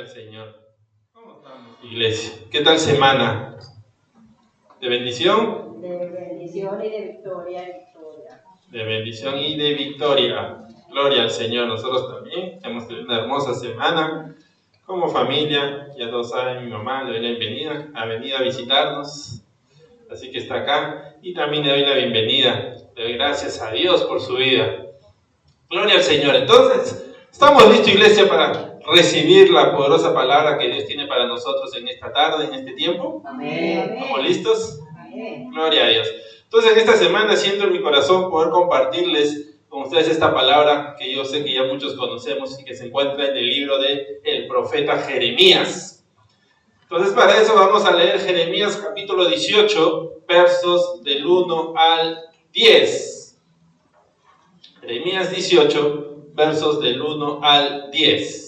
Señor. ¿Cómo estamos, iglesia? ¿Qué tal semana? ¿De bendición? De bendición y de victoria en victoria. De bendición y de victoria. Gloria al Señor. Nosotros también hemos tenido una hermosa semana como familia. Ya todos saben, mi mamá le doy la bienvenida. Ha venido a visitarnos. Así que está acá. Y también le doy la bienvenida. Le doy gracias a Dios por su vida. Gloria al Señor. Entonces, estamos listos, iglesia, para recibir la poderosa palabra que Dios tiene para nosotros en esta tarde, en este tiempo. Amén. ¿Estamos listos? Amén. Gloria a Dios. Entonces, en esta semana siento en mi corazón poder compartirles con ustedes esta palabra que yo sé que ya muchos conocemos y que se encuentra en el libro del profeta Jeremías. Entonces, para eso vamos a leer Jeremías capítulo 18, versos del 1 al 10. Jeremías 18, versos del 1 al 10.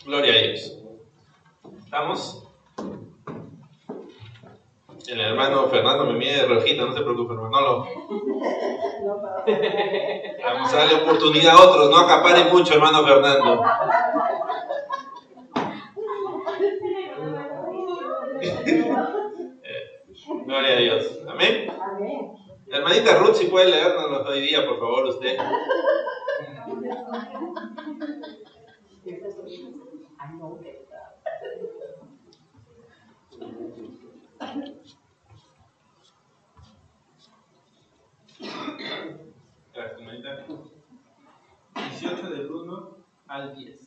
Gloria a Dios. ¿Estamos? El hermano Fernando me mide de rojita, no se preocupe, hermano. Vamos a darle oportunidad a otros, no acapare mucho, hermano Fernando. Gloria a Dios. Amén. Amén. Hermanita Ruth, si puede leernos hoy día, por favor, usted. Gracias, hermanita. 18 del 1 al 10.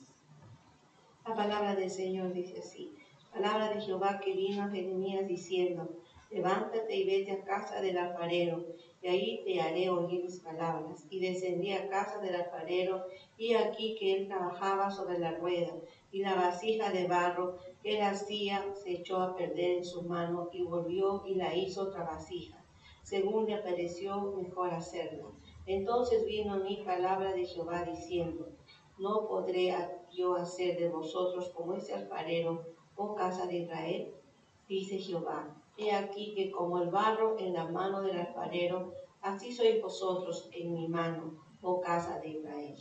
La palabra del Señor dice así. Palabra de Jehová que vino a Jeremías diciendo: levántate y vete a casa del alfarero, y ahí te haré oír mis palabras. Y descendí a casa del alfarero, y aquí que él trabajaba sobre la rueda, y la vasija de barro que él hacía se echó a perder en su mano, y volvió y la hizo otra vasija, según le pareció mejor hacerla. Entonces vino a mí palabra de Jehová diciendo: ¿no podré yo hacer de vosotros como ese alfarero, oh casa de Israel? Dice Jehová: he aquí que como el barro en la mano del alfarero, así sois vosotros en mi mano, oh casa de Israel.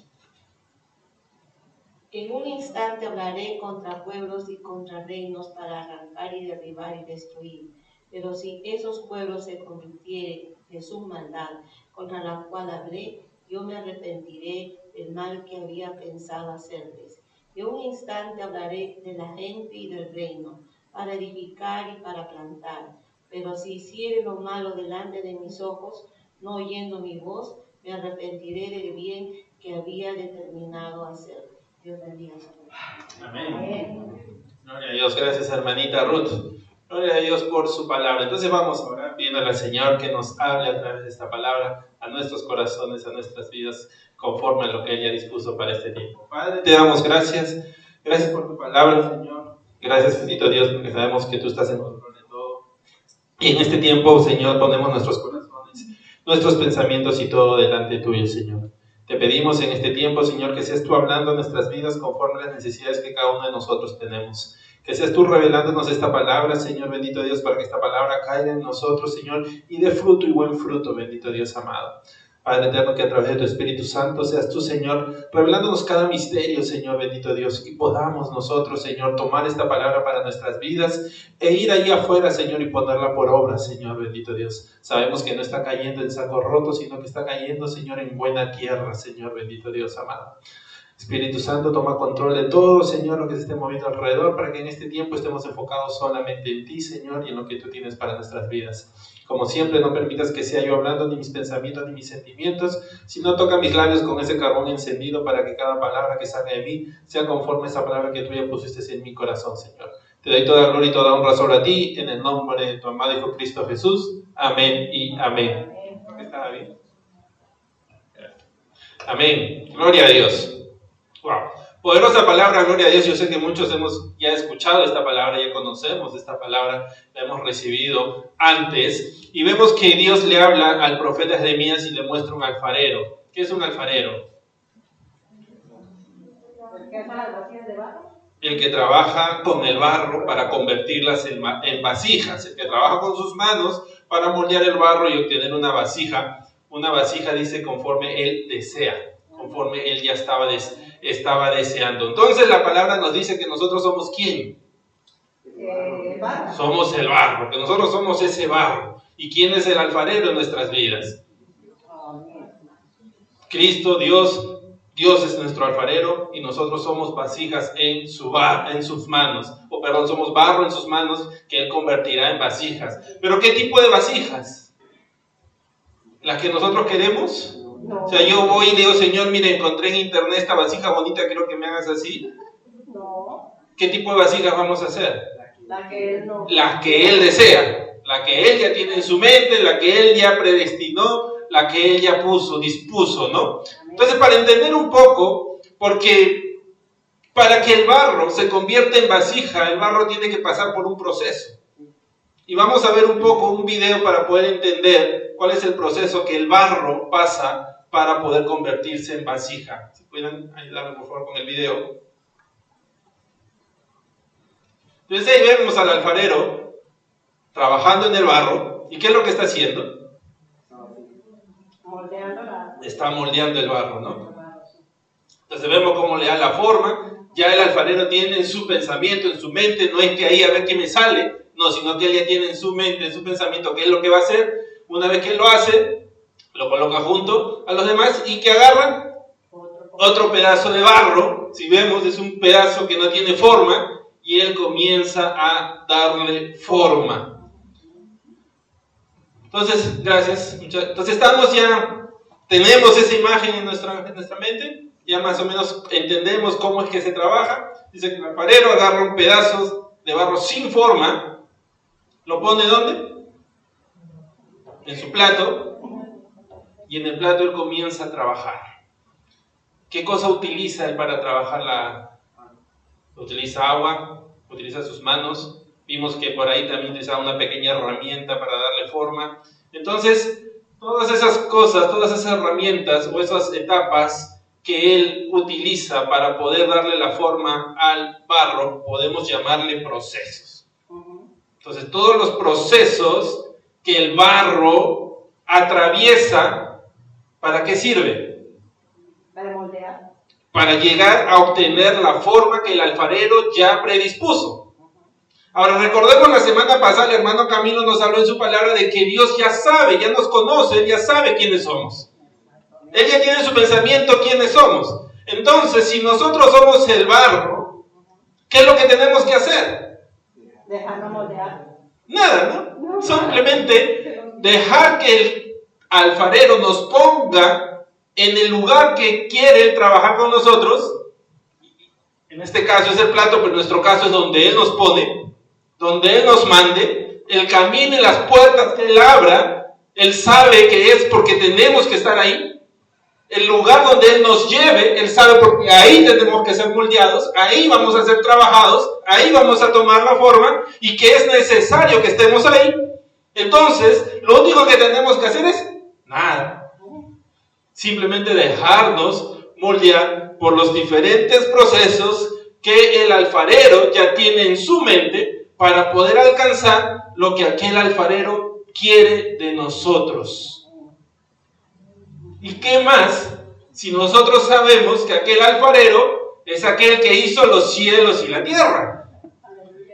En un instante hablaré contra pueblos y contra reinos para arrancar y derribar y destruir. Pero si esos pueblos se convirtieren de su maldad contra la cual hablé, yo me arrepentiré del mal que había pensado hacerles. En un instante hablaré de la gente y del reino, para edificar y para plantar. Pero si hiciere lo malo delante de mis ojos, no oyendo mi voz, me arrepentiré del bien que había determinado hacer. Dios bendiga su vida. Amén. Gloria a Dios. Gracias, hermanita Ruth. Gloria a Dios por su palabra. Entonces vamos a orar pidiéndole al Señor que nos hable a través de esta palabra a nuestros corazones, a nuestras vidas, conforme a lo que Él ya dispuso para este tiempo. Padre, te damos gracias. Gracias por tu palabra, Señor. Gracias, bendito Dios, porque sabemos que tú estás en control de todo. Y en este tiempo, Señor, ponemos nuestros corazones, nuestros pensamientos y todo delante tuyo, Señor. Te pedimos en este tiempo, Señor, que seas tú hablando en nuestras vidas conforme a las necesidades que cada uno de nosotros tenemos. Que seas tú revelándonos esta palabra, Señor, bendito Dios, para que esta palabra caiga en nosotros, Señor, y dé fruto y buen fruto, bendito Dios amado. Padre eterno, que a través de tu Espíritu Santo seas tú, Señor, revelándonos cada misterio, Señor, bendito Dios, y podamos nosotros, Señor, tomar esta palabra para nuestras vidas e ir allí afuera, Señor, y ponerla por obra, Señor, bendito Dios. Sabemos que no está cayendo en saco roto, sino que está cayendo, Señor, en buena tierra, Señor, bendito Dios amado. Espíritu Santo, toma control de todo, Señor, lo que se esté moviendo alrededor, para que en este tiempo estemos enfocados solamente en ti, Señor, y en lo que tú tienes para nuestras vidas. Como siempre, no permitas que sea yo hablando ni mis pensamientos ni mis sentimientos, sino toca mis labios con ese carbón encendido para que cada palabra que salga de mí sea conforme a esa palabra que tú ya pusiste en mi corazón, Señor. Te doy toda gloria y toda honra sobre a ti, en el nombre de tu amado Hijo Cristo Jesús. Amén y amén. ¿Está bien? Amén. Gloria a Dios. Wow. Poderosa palabra, gloria a Dios. Yo sé que muchos hemos ya escuchado esta palabra, ya conocemos esta palabra, la hemos recibido antes. Y vemos que Dios le habla al profeta Jeremías y le muestra un alfarero. ¿Qué es un alfarero? ¿Qué son las vasijas de barro? El que trabaja con el barro para convertirlas en vasijas. El que trabaja con sus manos para moldear el barro y obtener una vasija. Una vasija dice conforme él desea, conforme él ya estaba deseando. Entonces la palabra nos dice que nosotros somos ¿quién? Barro. Somos el barro, que nosotros somos ese barro. ¿Y quién es el alfarero en nuestras vidas? Cristo, Dios es nuestro alfarero y nosotros somos vasijas en sus manos. Somos barro en sus manos que Él convertirá en vasijas. ¿Pero qué tipo de vasijas? ¿Las que nosotros queremos? No. O sea, yo voy y digo, Señor, mire, encontré en internet esta vasija bonita, quiero que me hagas así. No. ¿Qué tipo de vasijas vamos a hacer? La que él no. Las que Él desea, la que Él ya tiene en su mente, la que Él ya predestinó, la que Él ya dispuso, ¿no? Entonces, para entender un poco, porque para que el barro se convierta en vasija, el barro tiene que pasar por un proceso. Y vamos a ver un poco un video para poder entender cuál es el proceso que el barro pasa para poder convertirse en vasija. Si pueden ayudarme por favor con el video. Entonces ahí vemos al alfarero trabajando en el barro. ¿Y qué es lo que está haciendo? Está moldeando el barro, ¿no? Entonces vemos cómo le da la forma. Ya el alfarero tiene en su pensamiento, en su mente, no es que ahí a ver qué me sale, no, sino que él ya tiene en su mente, en su pensamiento qué es lo que va a hacer. Una vez que él lo hace, lo coloca junto a los demás y que agarran otro pedazo de barro. Si vemos, es un pedazo que no tiene forma y él comienza a darle forma. Entonces, gracias. Entonces tenemos esa imagen en nuestra mente, ya más o menos entendemos cómo es que se trabaja. Dice que el alfarero agarra un pedazo de barro sin forma, lo pone ¿dónde? En su plato, y en el plato él comienza a trabajar. ¿Qué cosa utiliza él para trabajar? Utiliza agua, utiliza sus manos. Vimos que por ahí también utilizaba una pequeña herramienta para darle forma. Entonces, todas esas cosas, todas esas herramientas o esas etapas que él utiliza para poder darle la forma al barro, podemos llamarle procesos. Entonces, todos los procesos que el barro atraviesa, ¿para qué sirve? Para moldear. Para llegar a obtener la forma que el alfarero ya predispuso. Ahora, recordemos la semana pasada, el hermano Camilo nos habló en su palabra de que Dios ya sabe, ya nos conoce, Él ya sabe quiénes somos. Él ya tiene en su pensamiento quiénes somos. Entonces, si nosotros somos el barro, ¿qué es lo que tenemos que hacer? Dejarnos moldear. Nada, ¿no? Simplemente dejar que el alfarero nos ponga en el lugar que quiere trabajar con nosotros. En este caso es el plato, pero en nuestro caso es donde Él nos pone, donde Él nos mande, Él camine las puertas que Él abra, Él sabe que es porque tenemos que estar ahí. El lugar donde Él nos lleve, Él sabe porque ahí tenemos que ser moldeados, ahí vamos a ser trabajados, ahí vamos a tomar la forma y que es necesario que estemos ahí. Entonces, lo único que tenemos que hacer es nada. Simplemente dejarnos moldear por los diferentes procesos que el alfarero ya tiene en su mente para poder alcanzar lo que aquel alfarero quiere de nosotros. ¿Y qué más? Si nosotros sabemos que aquel alfarero es aquel que hizo los cielos y la tierra.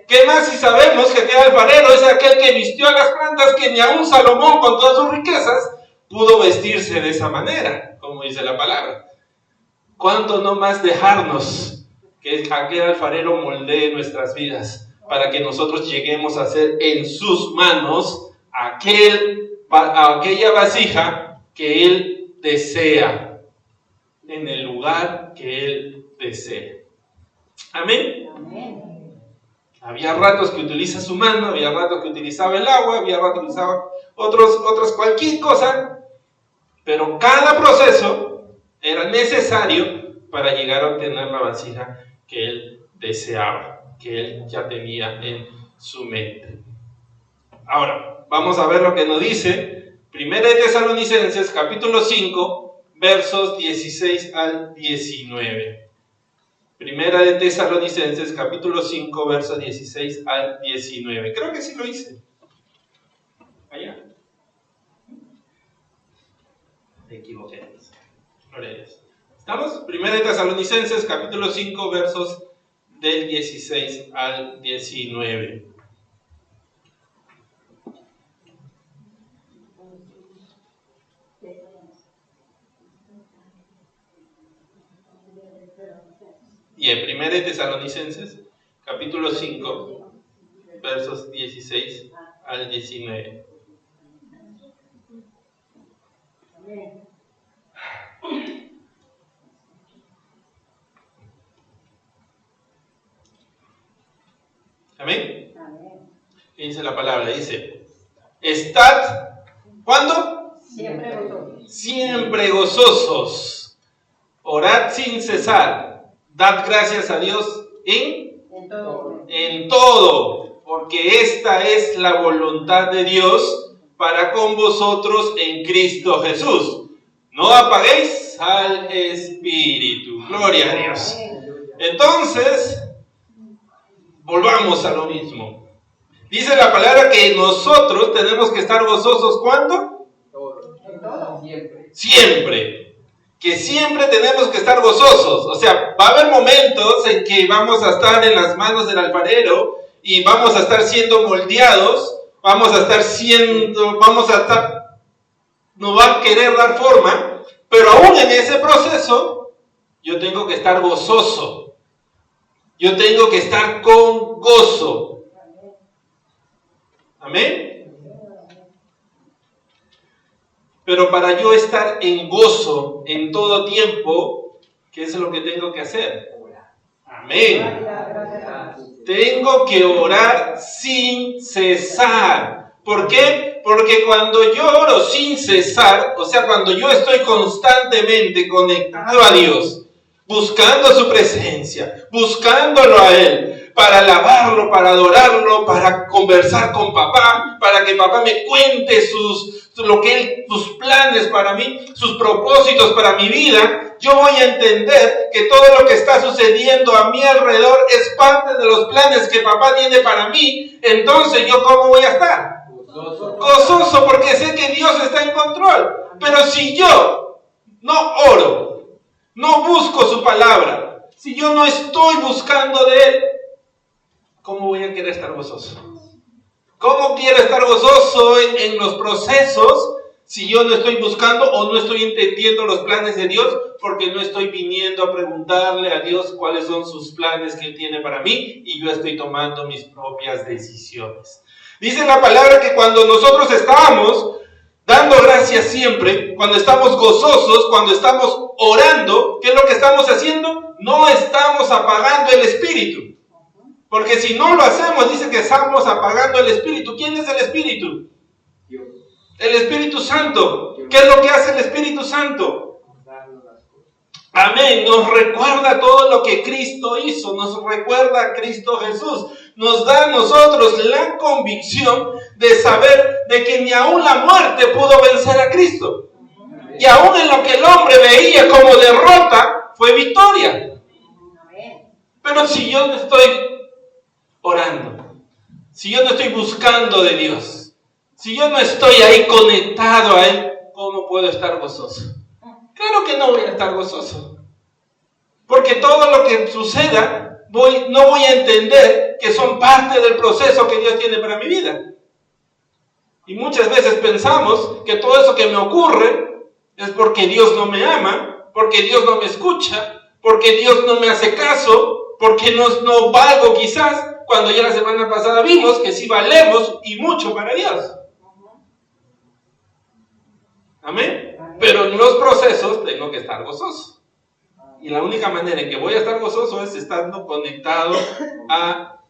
¿Qué más si sabemos que aquel alfarero es aquel que vistió a las plantas que ni aun Salomón con todas sus riquezas pudo vestirse de esa manera, como dice la palabra? ¿Cuánto no más dejarnos que aquel alfarero moldee nuestras vidas para que nosotros lleguemos a ser en sus manos aquella vasija que Él desea, en el lugar que Él desee? Amén. Amén. Había ratos que utiliza su mano, había ratos que utilizaba el agua, había ratos que utilizaba otros cualquier cosa, pero cada proceso era necesario para llegar a obtener la vasija que él deseaba, que él ya tenía en su mente. Ahora, vamos a ver lo que nos dice 1 Tesalonicenses capítulo 5, versos 16 al 19. 1 Tesalonicenses capítulo 5, versos 16 al 19. Creo que sí lo hice. Allá. Me equivoqué. Gloria a Dios. ¿Estamos? 1 Tesalonicenses capítulo 5, versos del 16 al 19. Y en 1 Tesalonicenses capítulo 5, versos 16 al 19. Amén. ¿Qué dice la palabra? Dice, estad, ¿cuándo? Siempre gozosos. Siempre gozosos. Orad sin cesar. Dad gracias a Dios en todo, porque esta es la voluntad de Dios para con vosotros en Cristo Jesús. No apaguéis al Espíritu. Gloria a Dios. Entonces, volvamos a lo mismo. Dice la palabra que nosotros tenemos que estar gozosos. ¿Cuándo? Siempre. Que siempre tenemos que estar gozosos. O sea, va a haber momentos en que vamos a estar en las manos del alfarero y vamos a estar siendo moldeados, nos va a querer dar forma, pero aún en ese proceso, yo tengo que estar gozoso. Yo tengo que estar con gozo. Amén. Pero para yo estar en gozo en todo tiempo, ¿qué es lo que tengo que hacer? Amén. Tengo que orar sin cesar. ¿Por qué? Porque cuando yo oro sin cesar, o sea, cuando yo estoy constantemente conectado a Dios, buscando su presencia, buscándolo a Él, para alabarlo, para adorarlo, para conversar con papá, para que papá me cuente sus planes para mí, sus propósitos para mi vida, yo voy a entender que todo lo que está sucediendo a mi alrededor es parte de los planes que papá tiene para mí. Entonces, ¿yo cómo voy a estar? Gozoso, porque sé que Dios está en control. Pero si yo no oro, no busco su palabra, si yo no estoy buscando de Él, ¿cómo voy a querer estar gozoso? ¿Cómo quiero estar gozoso en los procesos si yo no estoy buscando o no estoy entendiendo los planes de Dios? Porque no estoy viniendo a preguntarle a Dios cuáles son sus planes que Él tiene para mí y yo estoy tomando mis propias decisiones. Dice la palabra que cuando nosotros estamos dando gracias siempre, cuando estamos gozosos, cuando estamos orando, ¿qué es lo que estamos haciendo? No estamos apagando el espíritu. Porque si no lo hacemos, dice que estamos apagando el Espíritu. ¿Quién es el Espíritu? Dios. El Espíritu Santo. ¿Qué es lo que hace el Espíritu Santo? Amén. Nos recuerda todo lo que Cristo hizo. Nos recuerda a Cristo Jesús. Nos da a nosotros la convicción de saber de que ni aún la muerte pudo vencer a Cristo. Y aún en lo que el hombre veía como derrota, fue victoria. Pero si yo no estoy orando, si yo no estoy buscando de Dios, si yo no estoy ahí conectado a Él, ¿cómo puedo estar gozoso? Claro que no voy a estar gozoso, porque todo lo que suceda, no voy a entender que son parte del proceso que Dios tiene para mi vida. Y muchas veces pensamos que todo eso que me ocurre es porque Dios no me ama, porque Dios no me escucha, porque Dios no me hace caso, porque no valgo quizás, cuando ya la semana pasada vimos que sí valemos y mucho para Dios. Amén. Pero en los procesos tengo que estar gozoso. Y la única manera en que voy a estar gozoso es estando conectado a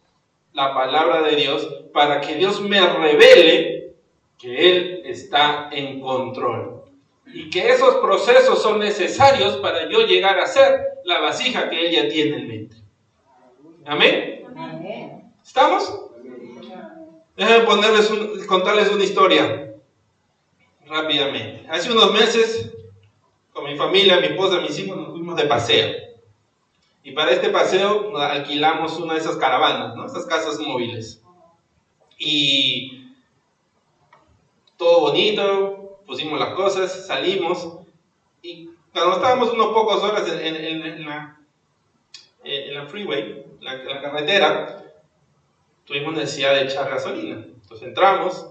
la palabra de Dios, para que Dios me revele que Él está en control. Y que esos procesos son necesarios para yo llegar a ser la vasija que Él ya tiene en mente. ¿Amén? Amén. ¿Estamos? Déjenme contarles una historia rápidamente. Hace unos meses, con mi familia, mi esposa, mis hijos, nos fuimos de paseo. Y para este paseo alquilamos una de esas caravanas, ¿no? Esas casas móviles. Y todo bonito, pusimos las cosas, salimos. Y cuando estábamos unos pocos horas en la freeway, la carretera, tuvimos necesidad de echar gasolina. Entonces entramos,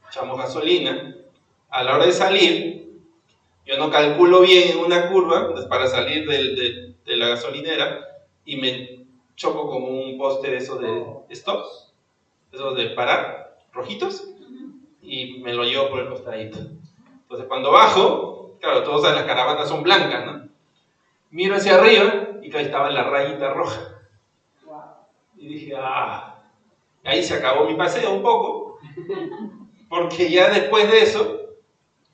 echamos gasolina. A la hora de salir, yo no calculo bien en una curva pues, para salir de la gasolinera y me choco como un poste de esos de stops, esos de parar, rojitos, y me lo llevo por el costadito. Entonces cuando bajo, claro, todas las caravanas son blancas, ¿no? Miro hacia arriba y ahí estaba la rayita roja. Y dije, ahí se acabó mi paseo un poco, porque ya después de eso,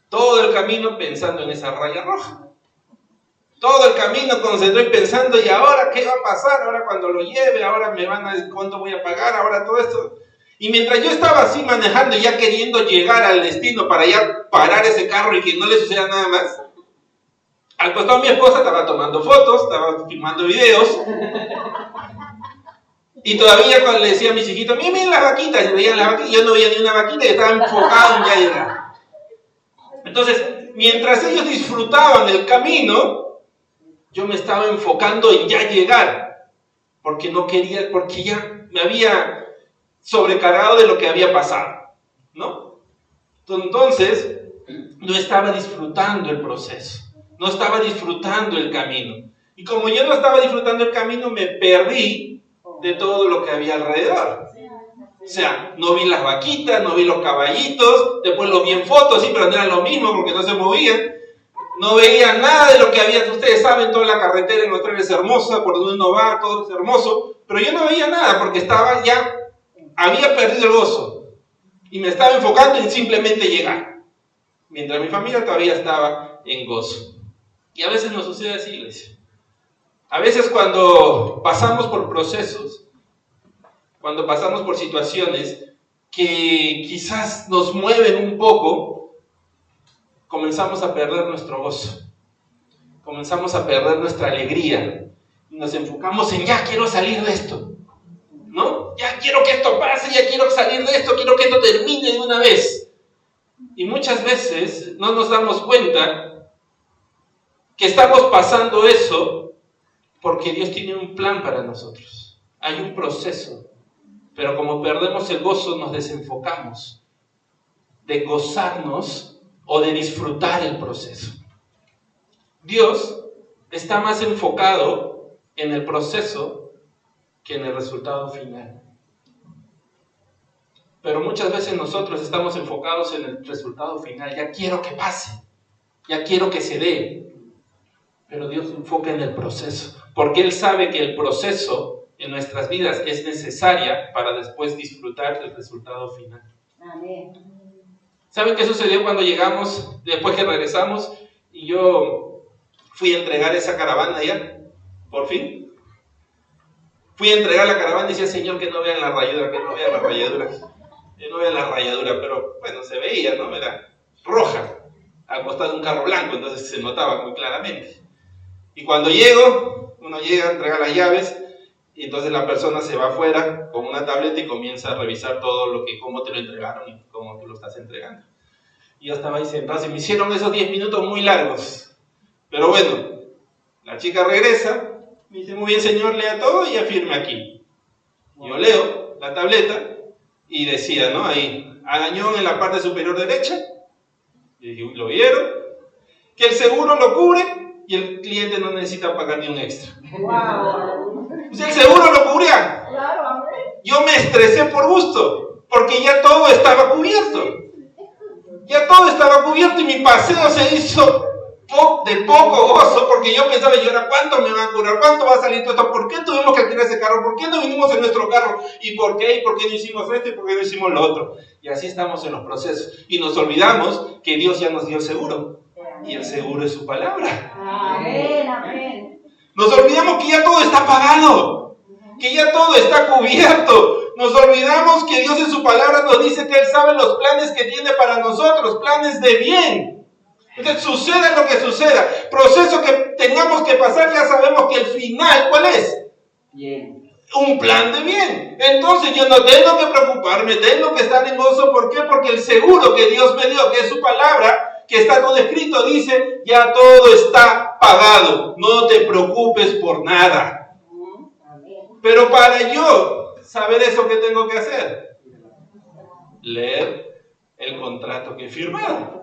todo el camino pensando en esa raya roja. Todo el camino concentré pensando, ¿y ahora qué va a pasar? Ahora cuando lo lleve, ahora me van a decir cuánto voy a pagar, ahora todo esto. Y mientras yo estaba así manejando, ya queriendo llegar al destino para ya parar ese carro y que no le suceda nada más, al costado mi esposa estaba tomando fotos, estaba filmando videos. Y todavía cuando le decía a mis hijitos, miren las vaquitas, veían las vaquitas, yo no veía ni una vaquita y estaba enfocado en ya llegar. Entonces, mientras ellos disfrutaban el camino, yo me estaba enfocando en ya llegar, porque no quería, porque ya me había sobrecargado de lo que había pasado, ¿no? Entonces, no estaba disfrutando el proceso, no estaba disfrutando el camino. Y como yo no estaba disfrutando el camino, me perdí de todo lo que había alrededor. O sea, no vi las vaquitas, no vi los caballitos, después los vi en fotos, sí, pero no era lo mismo porque no se movían. No veía nada de lo que había, ustedes saben, toda la carretera en Nuestra es hermosa, por donde uno va, todo es hermoso, pero yo no veía nada porque había perdido el gozo y me estaba enfocando en simplemente llegar, mientras mi familia todavía estaba en gozo. Y a veces nos sucede así, iglesia. A veces cuando pasamos por procesos, cuando pasamos por situaciones que quizás nos mueven un poco, comenzamos a perder nuestro gozo, comenzamos a perder nuestra alegría, y nos enfocamos en ya quiero salir de esto, ¿no? Ya quiero que esto pase, ya quiero salir de esto, quiero que esto termine de una vez. Y muchas veces no nos damos cuenta que estamos pasando eso porque Dios tiene un plan para nosotros. Hay un proceso, pero como perdemos el gozo, nos desenfocamos de gozarnos o de disfrutar el proceso. Dios está más enfocado en el proceso que en el resultado final. Pero muchas veces nosotros estamos enfocados en el resultado final. Ya quiero que pase, ya quiero que se dé. Pero Dios se enfoca en el proceso, porque Él sabe que el proceso en nuestras vidas es necesaria para después disfrutar del resultado final. Amén. ¿Saben qué sucedió cuando llegamos, después que regresamos, y yo fui a entregar esa caravana ya, por fin? Fui a entregar la caravana y decía, Señor, que no vean la rayadura, que no vean la rayadura, que no vean la rayadura, pero bueno, se veía, ¿no? Era roja, al costado de un carro blanco, entonces se notaba muy claramente. Y cuando uno llega a entregar las llaves, y entonces la persona se va afuera con una tableta y comienza a revisar todo cómo te lo entregaron y cómo tú lo estás entregando. Y yo estaba ahí sentado y me hicieron esos 10 minutos muy largos. Pero bueno, la chica regresa, me dice, muy bien señor, lea todo y ya firme aquí. Yo leo la tableta y decía, ¿no? Ahí, arañón en la parte superior derecha, y lo vieron, que el seguro lo cubre y el cliente no necesita pagar ni un extra. Wow. Pues el seguro lo cubría. Claro, amén. Yo me estresé por gusto, porque ya todo estaba cubierto. Ya todo estaba cubierto y mi paseo se hizo de poco gozo, porque yo pensaba, ¿y ahora cuánto me van a curar? ¿Cuánto va a salir todo esto? ¿Por qué tuvimos que alquilar ese carro? ¿Por qué no vinimos en nuestro carro? ¿Y por qué? ¿Y por qué no hicimos esto? ¿Y por qué no hicimos lo otro? Y así estamos en los procesos. Y nos olvidamos que Dios ya nos dio el seguro. Y el seguro es su palabra. Amén, amén. Nos olvidamos que ya todo está pagado, que ya todo está cubierto. Nos olvidamos que Dios en su palabra nos dice que Él sabe los planes que tiene para nosotros, planes de bien. Entonces, suceda lo que suceda, proceso que tengamos que pasar, ya sabemos que el final, ¿cuál es? Bien. Un plan de bien. Entonces yo no tengo que preocuparme, tengo que estar en gozo. ¿Por qué? Porque el seguro que Dios me dio, que es su palabra, que está todo escrito, dice, ya todo está pagado. No te preocupes por nada. Pero para yo saber eso, ¿qué tengo que hacer? Leer el contrato que he firmado.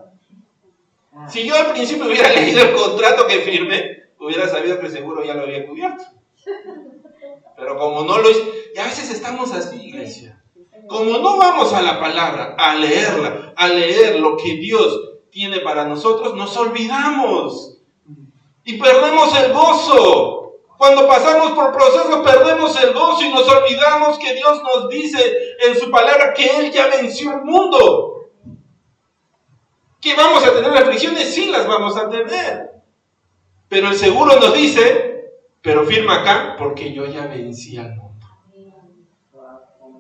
Si yo al principio hubiera leído el contrato que firmé, hubiera sabido que el seguro ya lo había cubierto. Pero como no lo hice, y a veces estamos así, iglesia. Como no vamos a la palabra, a leerla, a leer lo que Dios tiene para nosotros, nos olvidamos. Y perdemos el gozo. Cuando pasamos por procesos, perdemos el gozo y nos olvidamos que Dios nos dice en su palabra que Él ya venció el mundo. ¿Que vamos a tener aflicciones? Sí, las vamos a tener. Pero el seguro nos dice, pero firma acá, porque yo ya vencí al mundo.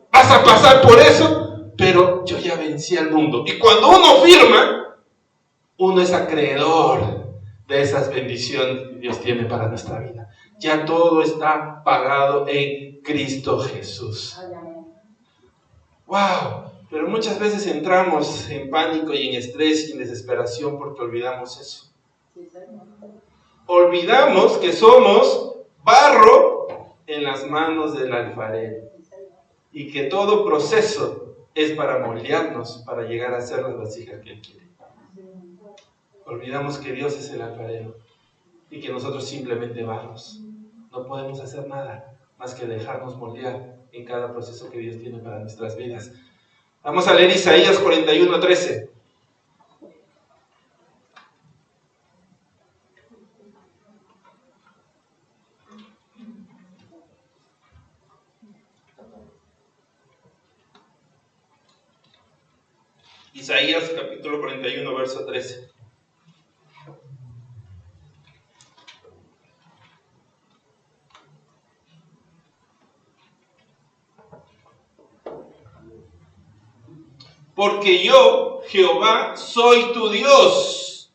Vas a pasar por eso, pero yo ya vencí al mundo. Y cuando uno firma, uno es acreedor de esas bendiciones que Dios tiene para nuestra vida. Ya todo está pagado en Cristo Jesús. ¡Wow! Pero muchas veces entramos en pánico y en estrés y en desesperación porque olvidamos eso. Olvidamos que somos barro en las manos del alfarero y que todo proceso es para moldearnos, para llegar a ser las vasijas que Él quiere. Olvidamos que Dios es el alfarero y que nosotros simplemente barros. No podemos hacer nada más que dejarnos moldear en cada proceso que Dios tiene para nuestras vidas. Vamos a leer Isaías 41:13. Isaías capítulo 41, verso 13. Porque yo, Jehová, soy tu Dios,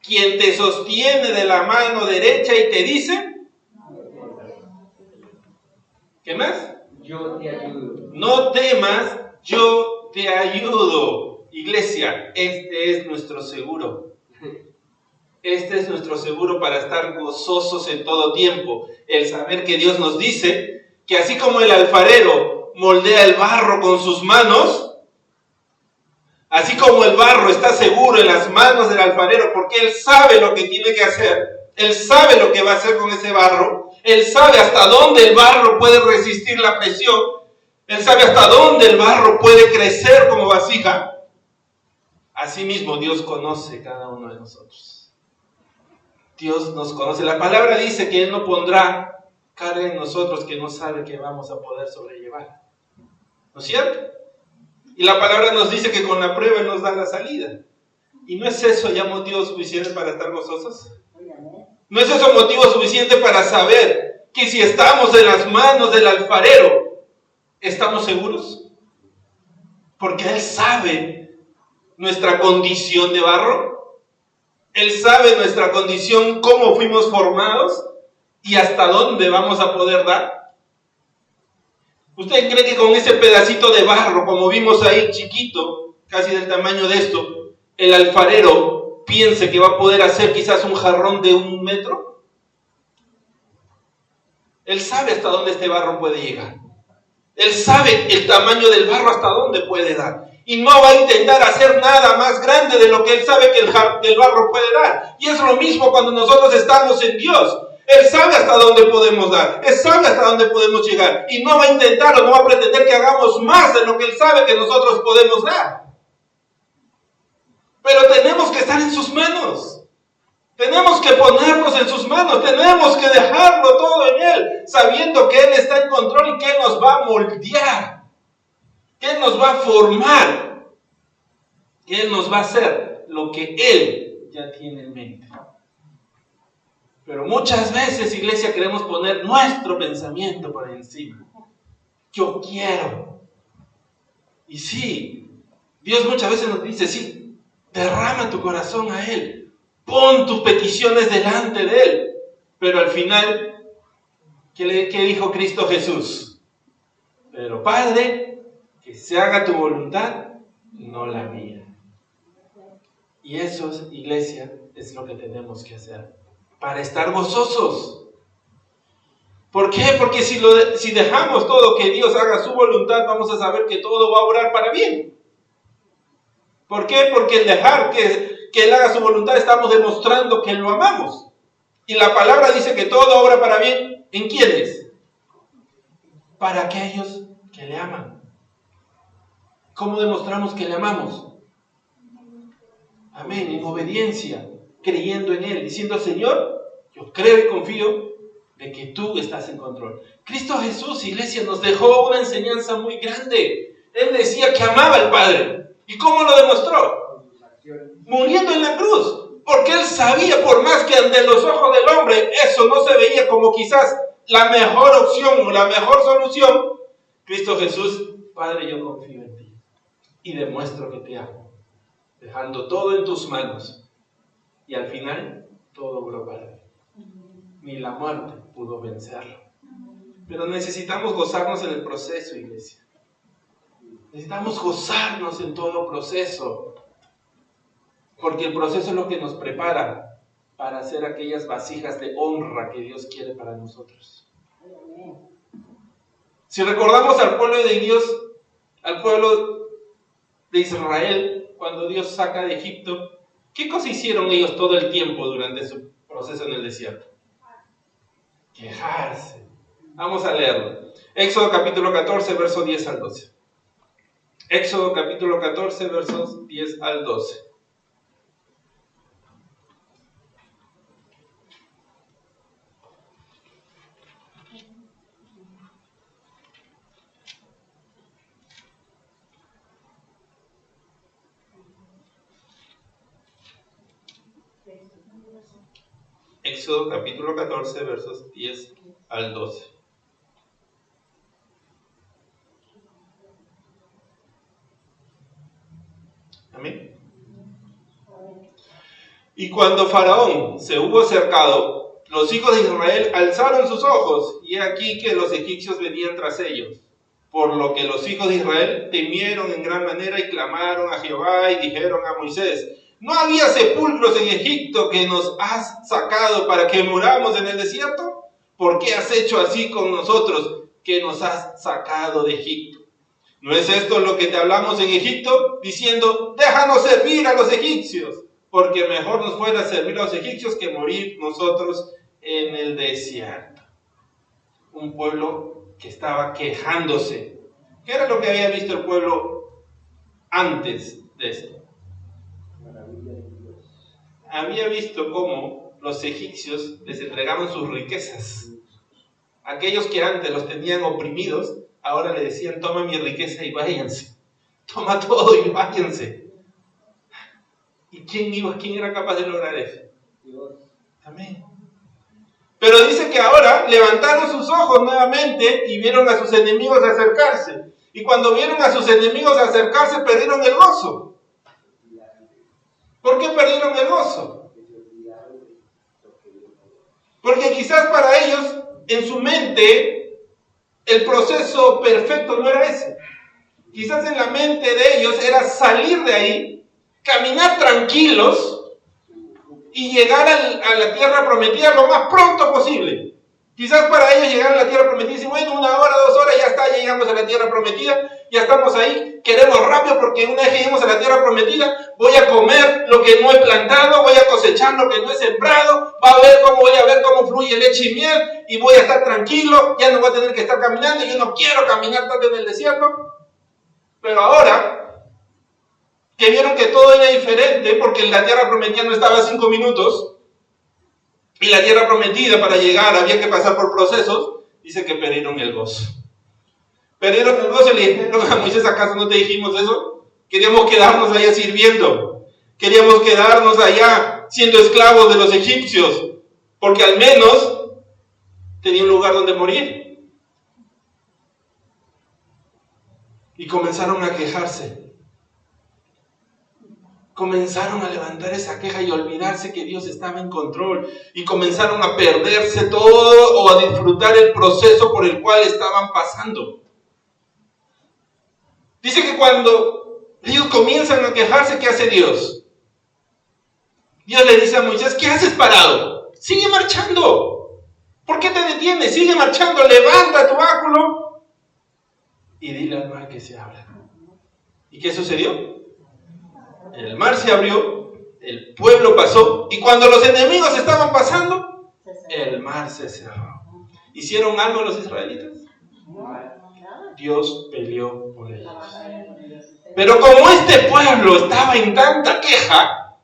quien te sostiene de la mano derecha y te dice, ¿qué más? Yo te ayudo. No temas, yo te ayudo. Iglesia, este es nuestro seguro. Este es nuestro seguro para estar gozosos en todo tiempo. El saber que Dios nos dice que así como el alfarero moldea el barro con sus manos, así como el barro está seguro en las manos del alfarero, porque Él sabe lo que tiene que hacer, Él sabe lo que va a hacer con ese barro, Él sabe hasta dónde el barro puede resistir la presión, Él sabe hasta dónde el barro puede crecer como vasija. Asimismo, Dios conoce cada uno de nosotros. Dios nos conoce. La palabra dice que Él no pondrá carga en nosotros que no sabe que vamos a poder sobrellevar. ¿No es cierto? Y la palabra nos dice que con la prueba Él nos da la salida. ¿Y no es eso ya motivo suficiente para estar gozosos? ¿No es eso motivo suficiente para saber que si estamos en las manos del alfarero, estamos seguros? Porque Él sabe nuestra condición de barro. Él sabe nuestra condición, cómo fuimos formados y hasta dónde vamos a poder dar. ¿Usted cree que con ese pedacito de barro, como vimos ahí chiquito, casi del tamaño de esto, el alfarero piense que va a poder hacer quizás un jarrón de 1 metro? Él sabe hasta dónde este barro puede llegar. Él sabe el tamaño del barro hasta dónde puede dar. Y no va a intentar hacer nada más grande de lo que Él sabe que el barro puede dar. Y es lo mismo cuando nosotros estamos en Dios. Él sabe hasta dónde podemos dar. Él sabe hasta dónde podemos llegar. Y no va a intentar o no va a pretender que hagamos más de lo que Él sabe que nosotros podemos dar. Pero tenemos que estar en sus manos. Tenemos que ponernos en sus manos. Tenemos que dejarlo todo en Él, sabiendo que Él está en control y que Él nos va a moldear. Que Él nos va a formar. Que Él nos va a hacer lo que Él ya tiene en mente. Pero muchas veces, iglesia, queremos poner nuestro pensamiento por encima. Yo quiero. Y sí, Dios muchas veces nos dice, sí, derrama tu corazón a Él. Pon tus peticiones delante de Él. Pero al final, ¿qué dijo Cristo Jesús? Pero Padre, que se haga tu voluntad, no la mía. Y eso, iglesia, es lo que tenemos que hacer para estar gozosos. ¿Por qué? Porque si dejamos todo que Dios haga su voluntad, vamos a saber que todo va a obrar para bien. ¿Por qué? Porque el dejar que Él haga su voluntad, estamos demostrando que lo amamos. Y la palabra dice que todo obra para bien. ¿En quiénes? Para aquellos que le aman. ¿Cómo demostramos que le amamos? Amén, en obediencia, creyendo en Él, diciendo, Señor, yo creo y confío de que tú estás en control. Cristo Jesús, iglesia, nos dejó una enseñanza muy grande. Él decía que amaba al Padre. ¿Y cómo lo demostró? Muriendo en la cruz. Porque Él sabía, por más que ante los ojos del hombre eso no se veía como quizás la mejor opción o la mejor solución, Cristo Jesús, Padre, yo confío en ti y demuestro que te amo, dejando todo en tus manos. Y al final, todo obró para mí. Ni la muerte pudo vencerlo. Pero necesitamos gozarnos en el proceso, iglesia. Necesitamos gozarnos en todo proceso. Porque el proceso es lo que nos prepara para hacer aquellas vasijas de honra que Dios quiere para nosotros. Si recordamos al pueblo de Dios, al pueblo de Israel, cuando Dios saca de Egipto, ¿qué cosa hicieron ellos todo el tiempo durante su proceso en el desierto? Quejarse. Vamos a leerlo. Éxodo capítulo 14, versos 10 al 12. Éxodo capítulo 14, versos 10 al 12. Éxodo capítulo 14, versos 10 al 12. Amén. Y cuando Faraón se hubo acercado, los hijos de Israel alzaron sus ojos, y he aquí que los egipcios venían tras ellos. Por lo que los hijos de Israel temieron en gran manera y clamaron a Jehová y dijeron a Moisés: ¿no había sepulcros en Egipto que nos has sacado para que muramos en el desierto? ¿Por qué has hecho así con nosotros, que nos has sacado de Egipto? ¿No es esto lo que te hablamos en Egipto, diciendo: déjanos servir a los egipcios? Porque mejor nos fuera servir a los egipcios que morir nosotros en el desierto. Un pueblo que estaba quejándose. ¿Qué era lo que había visto el pueblo antes de esto? Había visto cómo los egipcios les entregaban sus riquezas. Aquellos que antes los tenían oprimidos, ahora le decían: toma mi riqueza y váyanse. Toma todo y váyanse. ¿Y quién era capaz de lograr eso? Dios. Amén. Pero dice que ahora levantaron sus ojos nuevamente y vieron a sus enemigos acercarse. Y cuando vieron a sus enemigos acercarse, perdieron el gozo. ¿Por qué perdieron el gozo? Porque quizás para ellos, en su mente, el proceso perfecto no era ese. Quizás en la mente de ellos era salir de ahí, caminar tranquilos y llegar a la tierra prometida lo más pronto posible. Quizás para ellos llegar a la tierra prometida y decir: bueno, 1 hora, 2 horas, ya está, llegamos a la tierra prometida, ya estamos ahí, queremos rápido porque una vez que lleguemos a la tierra prometida, voy a comer lo que no he plantado, voy a cosechar lo que no he sembrado, voy a ver cómo fluye leche y miel, y voy a estar tranquilo, ya no voy a tener que estar caminando, yo no quiero caminar tanto en el desierto. Pero ahora, que vieron que todo era diferente, porque la tierra prometida no estaba a 5 minutos, y la tierra prometida para llegar había que pasar por procesos, dice que perdieron el gozo. Perdieron el gozo y le dijeron a Moisés: ¿acaso no te dijimos eso? Queríamos quedarnos allá sirviendo, queríamos quedarnos allá siendo esclavos de los egipcios. porque al menos tenía un lugar donde morir. Y comenzaron a quejarse. Comenzaron a levantar esa queja y olvidarse que Dios estaba en control. Y comenzaron a perderse todo o a disfrutar el proceso por el cual estaban pasando. Dice que cuando ellos comienzan a quejarse, ¿qué hace Dios? Dios le dice a Moisés, ¿qué haces parado? Sigue marchando. ¿Por qué te detienes? Sigue marchando, levanta tu báculo y dile al mar que se abra. ¿Y qué sucedió? El mar se abrió, el pueblo pasó, y cuando los enemigos estaban pasando, el mar se cerró. ¿Hicieron algo los israelitas? Dios peleó por ellos. Pero como este pueblo estaba en tanta queja,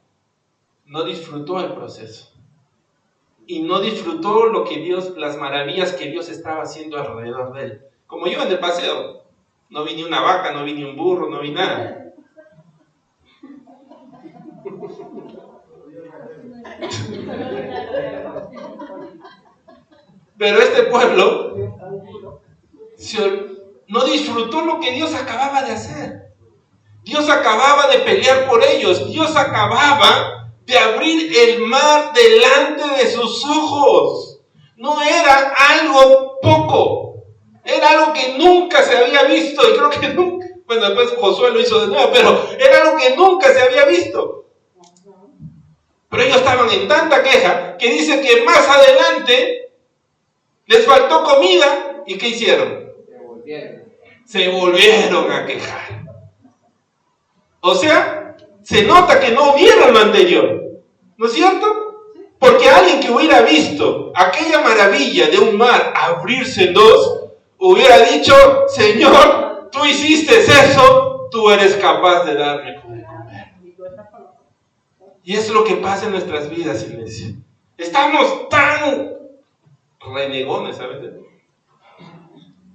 no disfrutó el proceso. Y no disfrutó lo que Dios, las maravillas que Dios estaba haciendo alrededor de él. Como yo en el paseo, no vi ni una vaca, no vi ni un burro, no vi nada. Pero este pueblo no disfrutó lo que Dios acababa de hacer. Dios acababa de pelear por ellos. Dios acababa de abrir el mar delante de sus ojos. No era algo poco. Era algo que nunca se había visto. Y creo que nunca, bueno, después Josué lo hizo de nuevo, pero era algo que nunca se había visto. Pero ellos estaban en tanta queja que dice que más adelante les faltó comida. ¿Y qué hicieron? Se volvieron a quejar. O sea, se nota que no vieron lo anterior. ¿No es cierto? Porque alguien que hubiera visto aquella maravilla de un mar abrirse en dos, hubiera dicho, Señor, tú hiciste eso, tú eres capaz de darme de comer. Y es lo que pasa en nuestras vidas, iglesia. Estamos tan renegones, ¿sabes?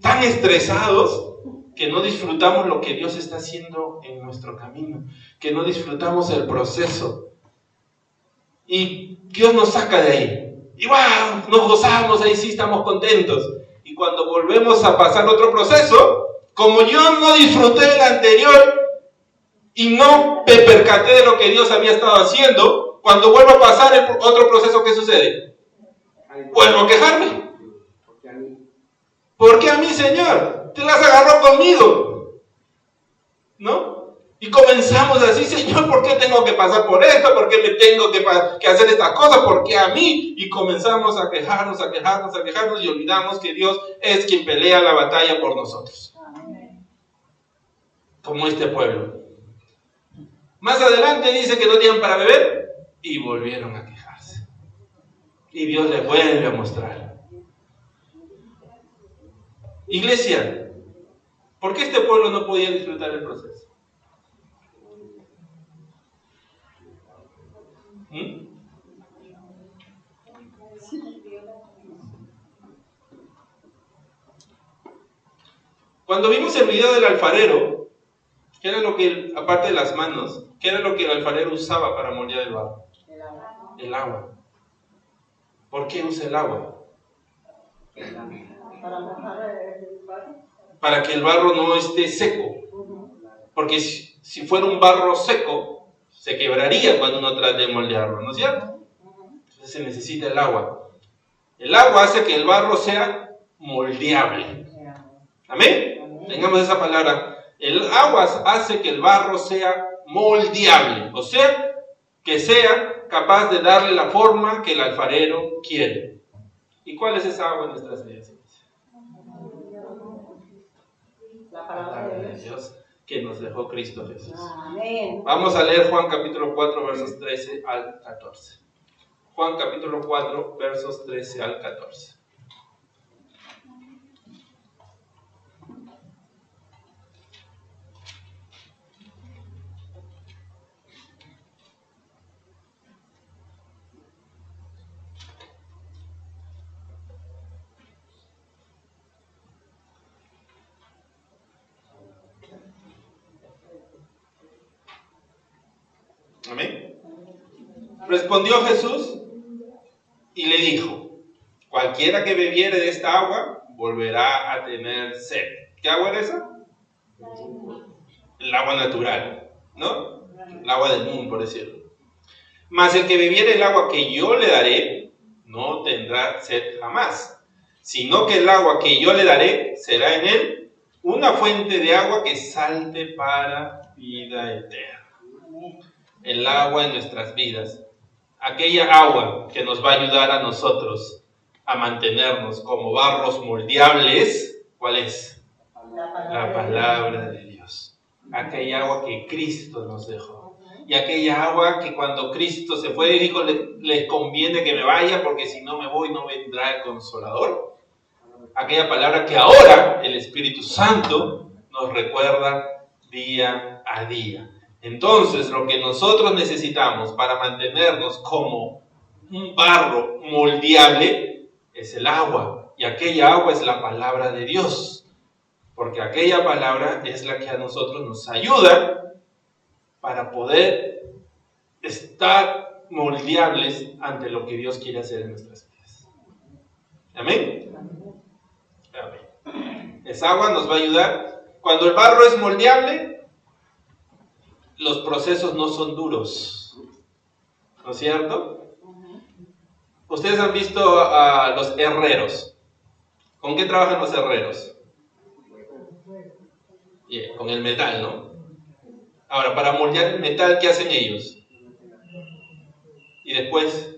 Tan estresados que no disfrutamos lo que Dios está haciendo en nuestro camino, que no disfrutamos el proceso. Y Dios nos saca de ahí. Y wow, nos gozamos, ahí sí estamos contentos. Y cuando volvemos a pasar otro proceso, como yo no disfruté el anterior y no me percaté de lo que Dios había estado haciendo, cuando vuelvo a pasar el otro proceso, ¿qué sucede? Vuelvo a quejarme. ¿Por qué a mí, Señor? Te las agarró conmigo, ¿no? Y comenzamos así, Señor, ¿por qué tengo que pasar por esto? ¿Por qué me tengo que hacer estas cosas? ¿Por qué a mí? Y comenzamos a quejarnos y olvidamos que Dios es quien pelea la batalla por nosotros. Como este pueblo. Más adelante dice que no tenían para beber y volvieron a quejarse. Y Dios les vuelve a mostrar. Iglesia, ¿por qué este pueblo no podía disfrutar el proceso? Cuando vimos el video del alfarero, ¿qué era lo que, aparte de las manos, qué era lo que el alfarero usaba para moldear el barro? El agua. ¿Por qué usa el agua? Para que el barro no esté seco. Porque si fuera un barro seco, se quebraría cuando uno trate de moldearlo, ¿no es cierto? Entonces se necesita el agua. El agua hace que el barro sea moldeable. ¿Amén? Tengamos esa palabra. El agua hace que el barro sea moldeable. O sea, que sea capaz de darle la forma que el alfarero quiere. ¿Y cuál es esa agua en nuestras vidas? La palabra de Dios que nos dejó Cristo Jesús. Amén. Vamos a leer Juan capítulo 4 versos 13 al 14. Juan capítulo 4 versos 13 al 14. Amén. Respondió Jesús y le dijo: cualquiera que bebiere de esta agua volverá a tener sed. ¿Qué agua era esa? El agua natural, ¿no? El agua del mundo, por decirlo. Mas el que bebiere el agua que yo le daré, no tendrá sed jamás, sino que el agua que yo le daré será en él una fuente de agua que salte para vida eterna. El agua en nuestras vidas, aquella agua que nos va a ayudar a nosotros a mantenernos como barros moldeables. ¿Cuál es? La palabra de Dios. Aquella agua que Cristo nos dejó. Y aquella agua que cuando Cristo se fue y dijo, les conviene que me vaya porque si no me voy no vendrá el Consolador. Aquella palabra que ahora el Espíritu Santo nos recuerda día a día. Entonces, lo que nosotros necesitamos para mantenernos como un barro moldeable es el agua. Y aquella agua es la palabra de Dios. Porque aquella palabra es la que a nosotros nos ayuda para poder estar moldeables ante lo que Dios quiere hacer en nuestras vidas. ¿Amén? Amén. Esa agua nos va a ayudar. Cuando el barro es moldeable, los procesos no son duros. ¿No es cierto? Ustedes han visto a los herreros. ¿Con qué trabajan los herreros? Yeah, con el metal, ¿no? Ahora, para moldear el metal, ¿qué hacen ellos? Y después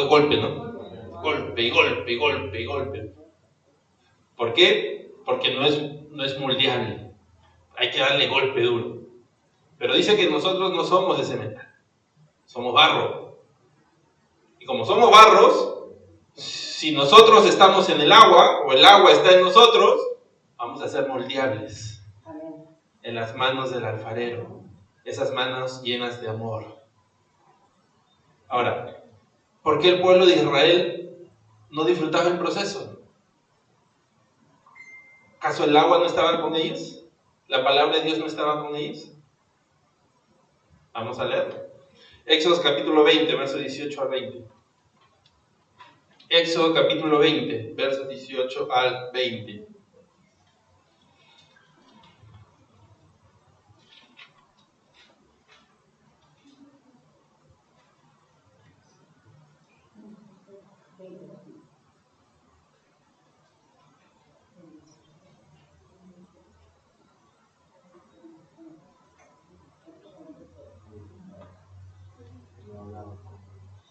golpe, ¿no? Golpe y golpe y golpe y golpe. ¿Por qué? Porque no es moldeable. Hay que darle golpe duro. Pero dice que nosotros no somos ese metal. Somos barro. Y como somos barros, si nosotros estamos en el agua, o el agua está en nosotros, vamos a ser moldeables en las manos del alfarero, esas manos llenas de amor. Ahora, ¿por qué el pueblo de Israel no disfrutaba el proceso? ¿Acaso el agua no estaba con ellos? ¿La palabra de Dios no estaba con ellos? Vamos a leer. Éxodo capítulo 20, versos 18 al 20. Éxodo capítulo 20, versos 18 al 20.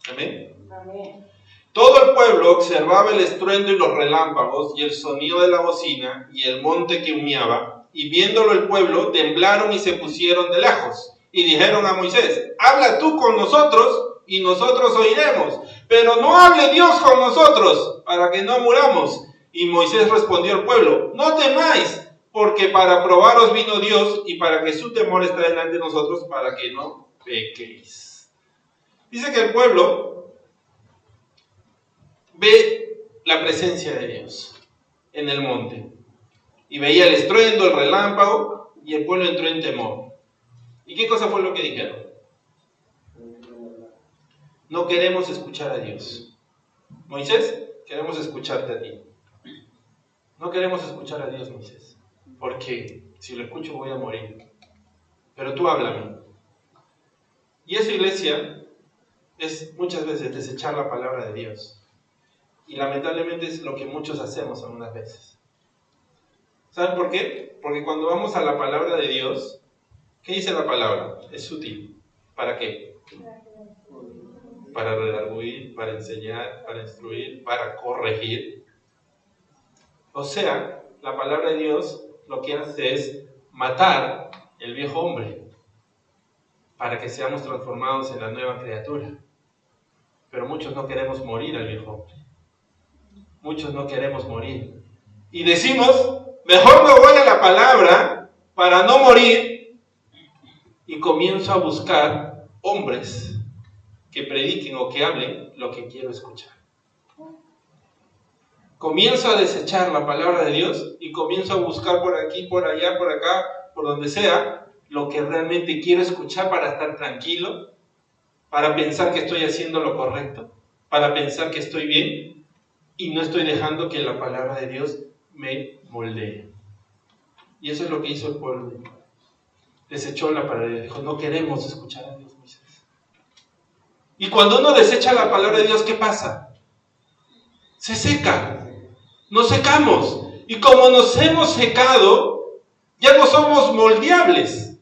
Amén. Amén. Todo el pueblo observaba el estruendo y los relámpagos y el sonido de la bocina y el monte que humeaba, y viéndolo el pueblo temblaron y se pusieron de lejos y dijeron a Moisés: habla tú con nosotros y nosotros oiremos, pero no hable Dios con nosotros para que no muramos. Y Moisés respondió al pueblo: no temáis, porque para probaros vino Dios y para que su temor esté delante de nosotros, para que no pequéis. Dice que el pueblo ve la presencia de Dios en el monte. Y veía el estruendo, el relámpago, y el pueblo entró en temor. ¿Y qué cosa fue lo que dijeron? No queremos escuchar a Dios. Moisés, queremos escucharte a ti. No queremos escuchar a Dios, Moisés, porque si lo escucho voy a morir. Pero tú háblame. Y eso, iglesia, es muchas veces desechar la palabra de Dios. Y lamentablemente es lo que muchos hacemos algunas veces. ¿Saben por qué? Porque cuando vamos a la palabra de Dios, ¿qué dice la palabra? Es útil. ¿Para qué? Para redarguir, para enseñar, para instruir, para corregir. O sea, la palabra de Dios lo que hace es matar el viejo hombre para que seamos transformados en la nueva criatura. Pero muchos no queremos morir al viejo hombre. Muchos no queremos morir. Y decimos: mejor me voy a la palabra para no morir, y comienzo a buscar hombres que prediquen o que hablen lo que quiero escuchar. Comienzo a desechar la palabra de Dios y comienzo a buscar por aquí, por allá, por acá, por donde sea, lo que realmente quiero escuchar para estar tranquilo, para pensar que estoy haciendo lo correcto, para pensar que estoy bien. y no estoy dejando que la palabra de Dios me moldee. Y eso es lo que hizo el pueblo. Desechó la palabra de Dios. Dijo, no queremos escuchar a Dios, Moisés. Y cuando uno desecha la palabra de Dios, ¿qué pasa? Se seca. Nos secamos. Y como nos hemos secado, ya no somos moldeables.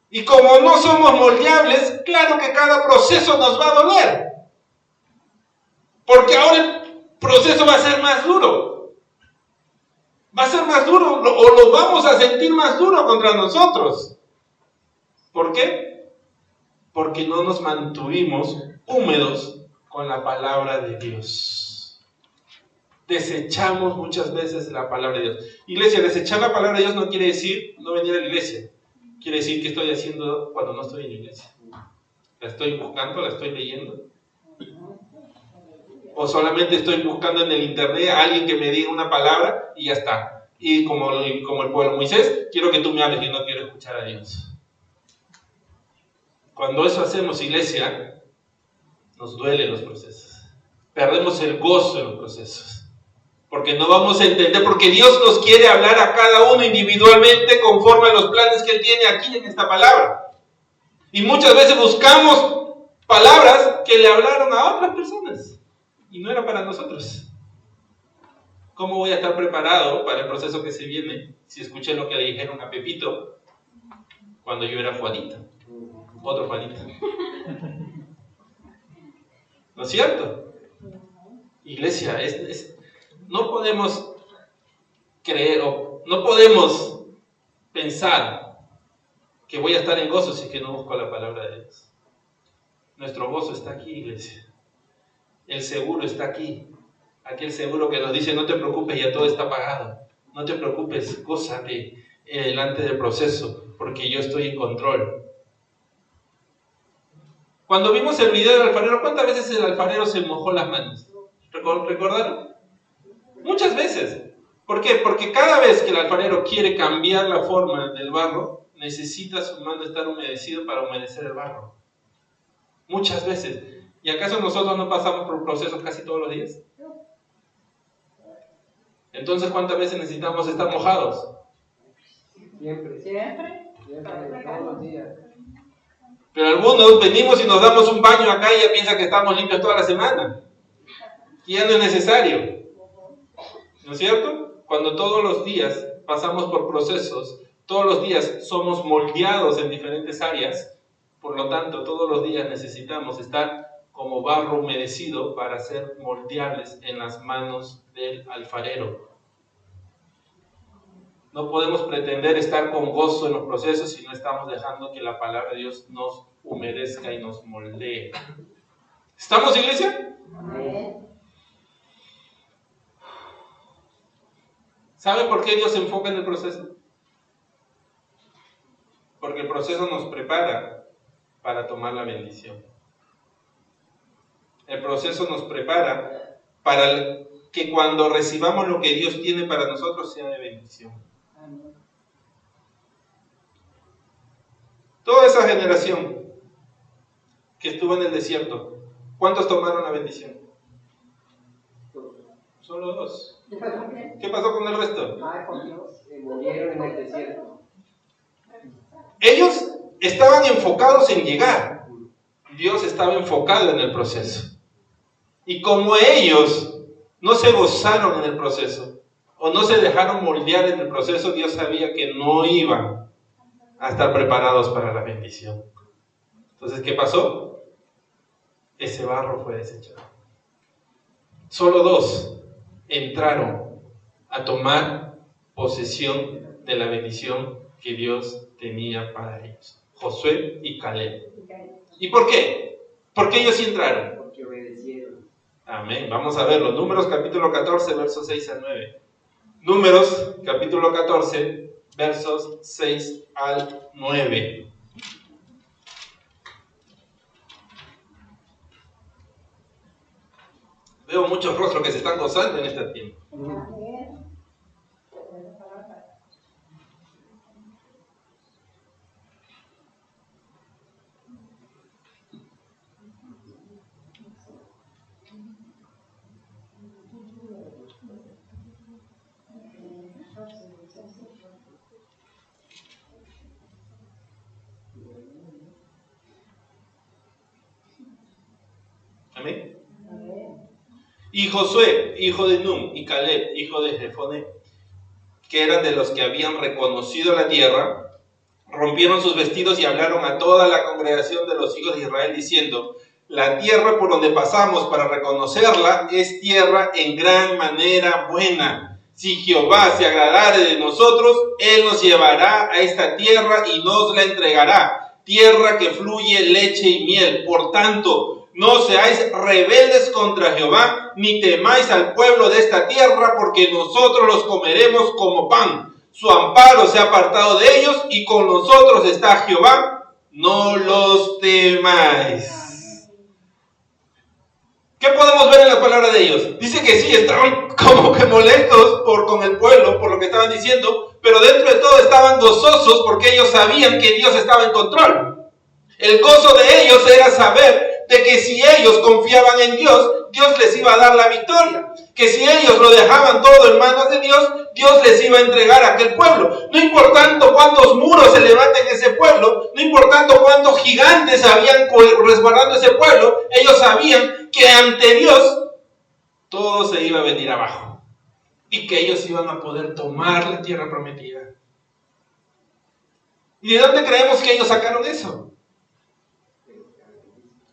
Y como no somos moldeables, claro que cada proceso nos va a doler. Porque ahora el proceso va a ser más duro. Va a ser más duro o lo vamos a sentir más duro contra nosotros. ¿Por qué? Porque no nos mantuvimos húmedos con la palabra de Dios. Desechamos muchas veces la palabra de Dios. Iglesia, desechar la palabra de Dios no quiere decir no venir a la iglesia. Quiere decir que estoy haciendo cuando no estoy en la iglesia. La estoy buscando, la estoy leyendo. O solamente estoy buscando en el internet a alguien que me diga una palabra y ya está. Y como el pueblo Moisés, quiero que tú me hables, yo no quiero escuchar a Dios. Cuando eso hacemos, iglesia, nos duelen los procesos. Perdemos el gozo en los procesos. Porque no vamos a entender, porque Dios nos quiere hablar a cada uno individualmente conforme a los planes que Él tiene aquí en esta palabra. Y muchas veces buscamos palabras que le hablaron a otras personas. Y no era para nosotros. ¿Cómo voy a estar preparado para el proceso que se viene si escuché lo que le dijeron a Pepito cuando yo era Juanita? Otro Juanita. ¿No es cierto? Iglesia, no podemos creer o no podemos pensar que voy a estar en gozo si es que no busco la palabra de Dios. Nuestro gozo está aquí, iglesia. El seguro está aquí. Aquel seguro que nos dice, no te preocupes, ya todo está pagado. No te preocupes, gózate delante del proceso, porque yo estoy en control. Cuando vimos el video del alfarero, ¿cuántas veces el alfarero se mojó las manos? ¿Recordaron? Muchas veces. ¿Por qué? Porque cada vez que el alfarero quiere cambiar la forma del barro, necesita su mano estar humedecido para humedecer el barro. Muchas veces. ¿Y acaso nosotros no pasamos por procesos casi todos los días? Entonces, ¿cuántas veces necesitamos estar mojados? Siempre, todos los días. Pero algunos venimos y nos damos un baño acá y ya piensan que estamos limpios toda la semana. Y ya no es necesario. ¿No es cierto? Cuando todos los días pasamos por procesos, todos los días somos moldeados en diferentes áreas, por lo tanto, todos los días necesitamos estar como barro humedecido para ser moldeables en las manos del alfarero. No podemos pretender estar con gozo en los procesos si no estamos dejando que la palabra de Dios nos humedezca y nos moldee. ¿Estamos, iglesia? Amén. ¿Sabe por qué Dios se enfoca en el proceso? Porque el proceso nos prepara para tomar la bendición. El proceso nos prepara para que cuando recibamos lo que Dios tiene para nosotros sea de bendición. Toda esa generación que estuvo en el desierto, ¿cuántos tomaron la bendición? Solo 2. ¿Qué pasó con el resto? Murieron en el desierto. Ellos estaban enfocados en llegar. Dios estaba enfocado en el proceso. Y como ellos no se gozaron en el proceso, o no se dejaron moldear en el proceso, Dios sabía que no iban a estar preparados para la bendición. Entonces, ¿qué pasó? Ese barro fue desechado. Solo 2 entraron a tomar posesión de la bendición que Dios tenía para ellos. Josué y Caleb. ¿Y por qué? ¿Por qué ellos sí entraron? Porque obedecieron. Amén. Vamos a verlo. Números capítulo 14, versos 6 al 9. Números capítulo 14, versos 6 al 9. Veo muchos rostros que se están gozando en este tiempo. Amén. Amén. Y Josué, hijo de Nun, y Caleb, hijo de Jefoné, que eran de los que habían reconocido la tierra, rompieron sus vestidos y hablaron a toda la congregación de los hijos de Israel diciendo: la tierra por donde pasamos para reconocerla es tierra en gran manera buena. Si Jehová se agradare de nosotros, Él nos llevará a esta tierra y nos la entregará, tierra que fluye leche y miel. Por tanto, no seáis rebeldes contra Jehová, ni temáis al pueblo de esta tierra, porque nosotros los comeremos como pan. Su amparo se ha apartado de ellos, y con nosotros está Jehová, no los temáis. ¿Qué podemos ver en la palabra de ellos? Dice que sí, estaban como que molestos con el pueblo, por lo que estaban diciendo, pero dentro de todo estaban gozosos porque ellos sabían que Dios estaba en control. El gozo de ellos era saber de que si ellos confiaban en Dios, Dios les iba a dar la victoria. Que si ellos lo dejaban todo en manos de Dios, Dios les iba a entregar a aquel pueblo. No importando cuántos muros se levanten en ese pueblo, no importando cuántos gigantes habían resguardando ese pueblo, ellos sabían que ante Dios todo se iba a venir abajo. Y que ellos iban a poder tomar la tierra prometida. ¿Y de dónde creemos que ellos sacaron eso?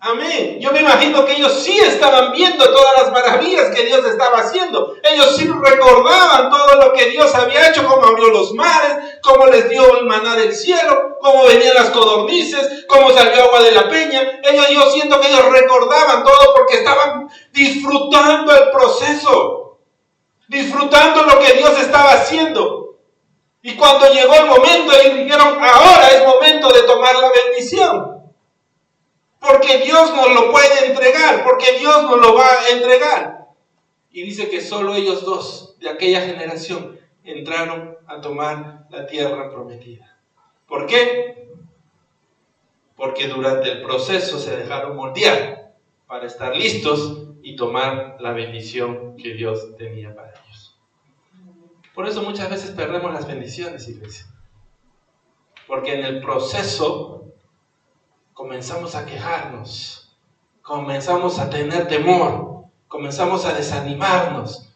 Amén. Yo me imagino que ellos sí estaban viendo todas las maravillas que Dios estaba haciendo. Ellos sí recordaban todo lo que Dios había hecho, cómo abrió los mares, cómo les dio el maná del cielo, cómo venían las codornices, cómo salió agua de la peña. Yo siento que ellos recordaban todo porque estaban disfrutando el proceso, disfrutando lo que Dios estaba haciendo. Y cuando llegó el momento, ellos dijeron: ahora es momento de tomar la bendición. Porque Dios nos lo puede entregar, porque Dios nos lo va a entregar. Y dice que solo ellos dos de aquella generación entraron a tomar la tierra prometida. ¿Por qué? Porque durante el proceso se dejaron moldear para estar listos y tomar la bendición que Dios tenía para ellos. Por eso muchas veces perdemos las bendiciones, iglesia. Porque en el proceso comenzamos a quejarnos, comenzamos a tener temor, comenzamos a desanimarnos.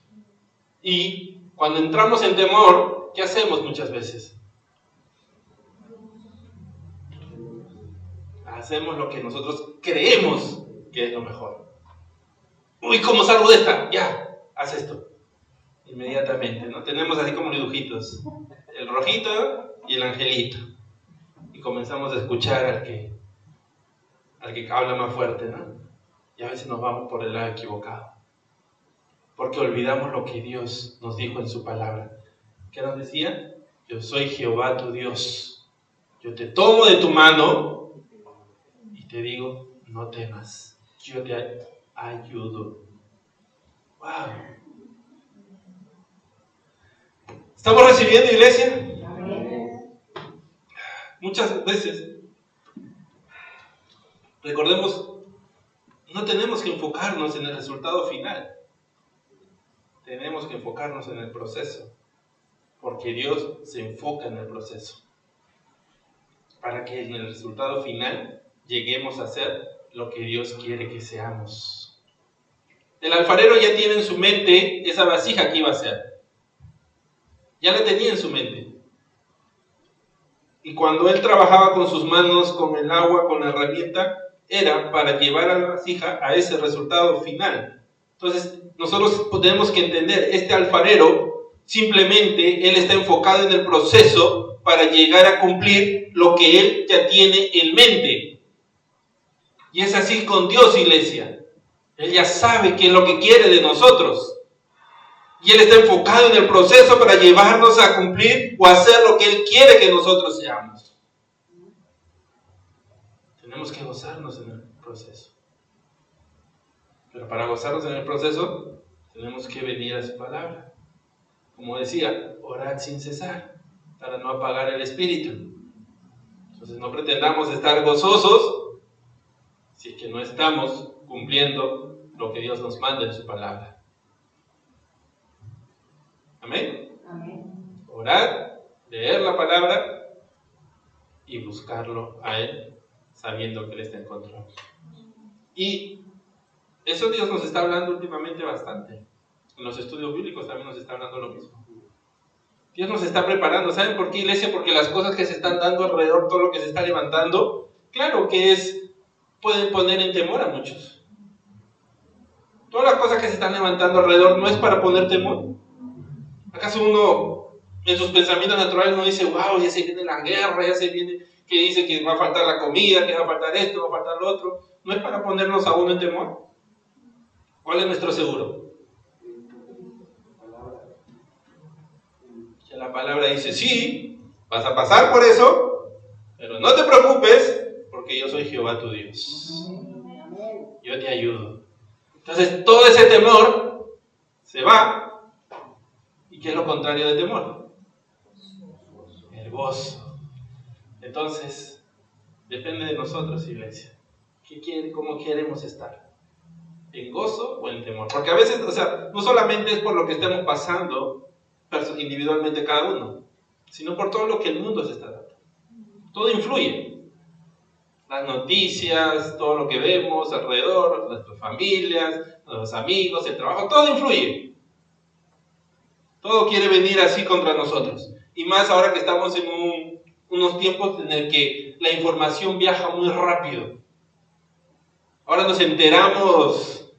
Y cuando entramos en temor, ¿qué hacemos muchas veces? Hacemos lo que nosotros creemos que es lo mejor. Uy, ¿cómo salgo de esta? Ya, haz esto. Inmediatamente, ¿no? Tenemos así como dibujitos, el rojito y el angelito. Y comenzamos a escuchar al que habla más fuerte, ¿no? Y a veces nos vamos por el lado equivocado. Porque olvidamos lo que Dios nos dijo en su palabra. ¿Qué nos decía? Yo soy Jehová tu Dios. Yo te tomo de tu mano y te digo: no temas. Yo te ayudo. ¡Wow! ¿Estamos recibiendo, iglesia? Amén. Muchas veces, recordemos, no tenemos que enfocarnos en el resultado final. Tenemos que enfocarnos en el proceso. Porque Dios se enfoca en el proceso. Para que en el resultado final lleguemos a ser lo que Dios quiere que seamos. El alfarero ya tiene en su mente esa vasija que iba a ser. Ya la tenía en su mente. Y cuando él trabajaba con sus manos, con el agua, con la herramienta, era para llevar a la vasija a ese resultado final. Entonces, nosotros tenemos que entender, este alfarero, simplemente, él está enfocado en el proceso para llegar a cumplir lo que él ya tiene en mente. Y es así con Dios, iglesia. Él ya sabe qué es lo que quiere de nosotros. Y Él está enfocado en el proceso para llevarnos a cumplir o hacer lo que Él quiere que nosotros seamos. Tenemos que gozarnos en el proceso. Pero para gozarnos en el proceso, tenemos que venir a su palabra. Como decía, orad sin cesar, para no apagar el espíritu. Entonces no pretendamos estar gozosos si es que no estamos cumpliendo lo que Dios nos manda en su palabra. Amén. Amén. orar, leer la palabra y buscarlo a Él, sabiendo que Él está en control. Y eso Dios nos está hablando últimamente bastante. En los estudios bíblicos también nos está hablando lo mismo. Dios nos está preparando. ¿Saben por qué, iglesia? Porque las cosas que se están dando alrededor, todo lo que se está levantando, claro que pueden poner en temor a muchos. Todas las cosas que se están levantando alrededor no es para poner temor. ¿Acaso uno en sus pensamientos naturales no dice, wow, ya se viene la guerra, ya se viene, que dice que va a faltar la comida, que va a faltar esto, va a faltar lo otro? No es para ponernos a uno en temor. ¿Cuál es nuestro seguro? Que la palabra dice, sí, vas a pasar por eso, pero no te preocupes, porque yo soy Jehová tu Dios. Yo te ayudo. Entonces todo ese temor se va. ¿Y qué es lo contrario de temor? El gozo. Entonces, depende de nosotros, iglesia. ¿Cómo queremos estar? ¿En gozo o en temor? Porque a veces, no solamente es por lo que estemos pasando individualmente cada uno, sino por todo lo que el mundo se está dando. Todo influye. Las noticias, todo lo que vemos alrededor, nuestras familias, nuestros amigos, el trabajo, todo influye. Todo quiere venir así contra nosotros. Y más ahora que estamos en unos tiempos en el que la información viaja muy rápido. Ahora nos enteramos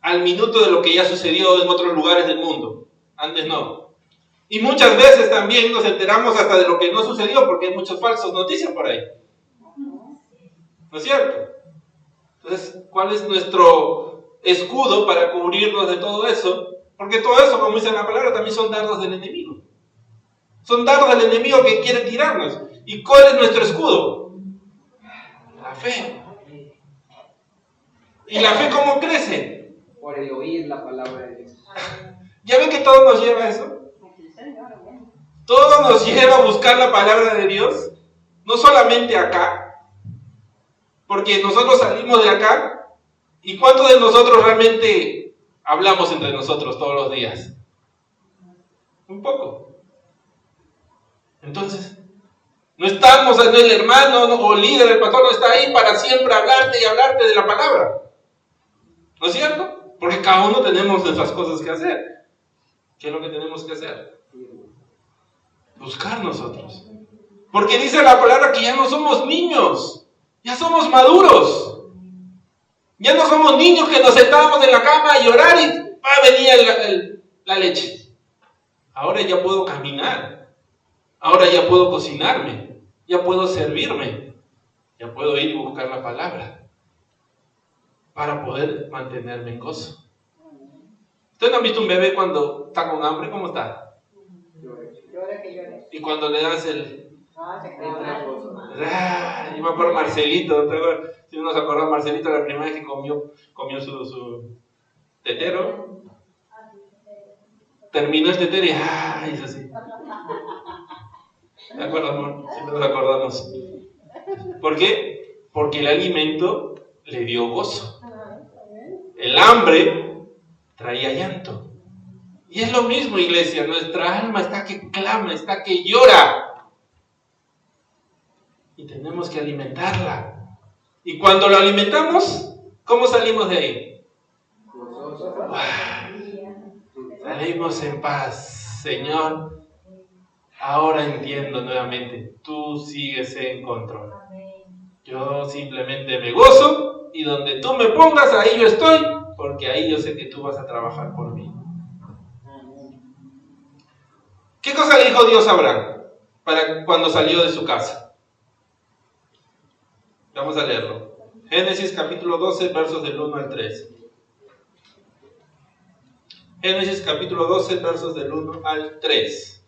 al minuto de lo que ya sucedió en otros lugares del mundo. Antes no. Y muchas veces también nos enteramos hasta de lo que no sucedió, porque hay muchas falsas noticias por ahí. ¿No es cierto? Entonces, ¿cuál es nuestro escudo para cubrirnos de todo eso? Porque todo eso, como dice la palabra, también son dardos del enemigo. Son dardos del enemigo que quiere tirarnos. ¿Y cuál es nuestro escudo? La fe. ¿Y la fe cómo crece? Por el oír la palabra de Dios. ¿Ya ven que todo nos lleva a eso? Todo nos lleva a buscar la palabra de Dios. No solamente acá. Porque nosotros salimos de acá. ¿Y cuántos de nosotros realmente hablamos entre nosotros todos los días? Un poco. Entonces, no estamos en el hermano o líder, el pastor no está ahí para siempre hablarte y hablarte de la palabra. ¿No es cierto? Porque cada uno tenemos nuestras cosas que hacer. ¿Qué es lo que tenemos que hacer? Buscar nosotros. Porque dice la palabra que ya no somos niños, ya somos maduros. Ya no somos niños que nos sentábamos en la cama a llorar y venía la leche. Ahora ya puedo caminar. Ahora ya puedo cocinarme. Ya puedo servirme. Ya puedo ir y buscar la palabra para poder mantenerme en gozo. ¿Ustedes no han visto un bebé cuando está con hambre? ¿Cómo está? Llora que llora. Y cuando le das el... Se queda. Yo me acuerdo Marcelito, si uno se acuerda Marcelito la primera vez que comió su tetero, terminó el tetero y hizo así. ¿De acuerdo, amor? Siempre nos acordamos. ¿Por qué? Porque el alimento le dio gozo. El hambre traía llanto. Y es lo mismo, iglesia, nuestra alma está que clama, está que llora. Y tenemos que alimentarla. Y cuando lo alimentamos, ¿cómo salimos de ahí? Salimos en paz. Señor, ahora entiendo nuevamente, tú sigues en control. Yo simplemente me gozo y donde tú me pongas, ahí yo estoy, porque ahí yo sé que tú vas a trabajar por mí. ¿Qué cosa le dijo Dios a Abraham para cuando salió de su casa? Vamos a leerlo. Génesis capítulo 12, versos del 1 al 3. Génesis capítulo 12, versos del 1 al 3.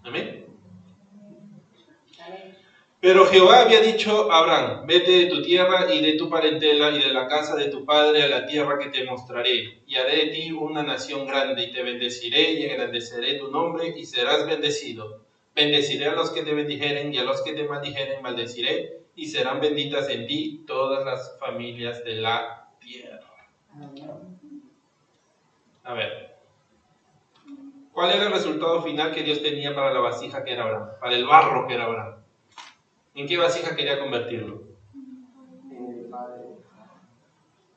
Amén. Pero Jehová había dicho a Abraham, vete de tu tierra y de tu parentela y de la casa de tu padre a la tierra que te mostraré, y haré de ti una nación grande, y te bendeciré y engrandeceré tu nombre, y serás bendecido. Bendeciré a los que te bendijeren, y a los que te maldijeren maldeciré, y serán benditas en ti todas las familias de la tierra. A ver, ¿cuál era el resultado final que Dios tenía para la vasija que era Abraham? Para el barro que era Abraham. ¿En qué vasija quería convertirlo?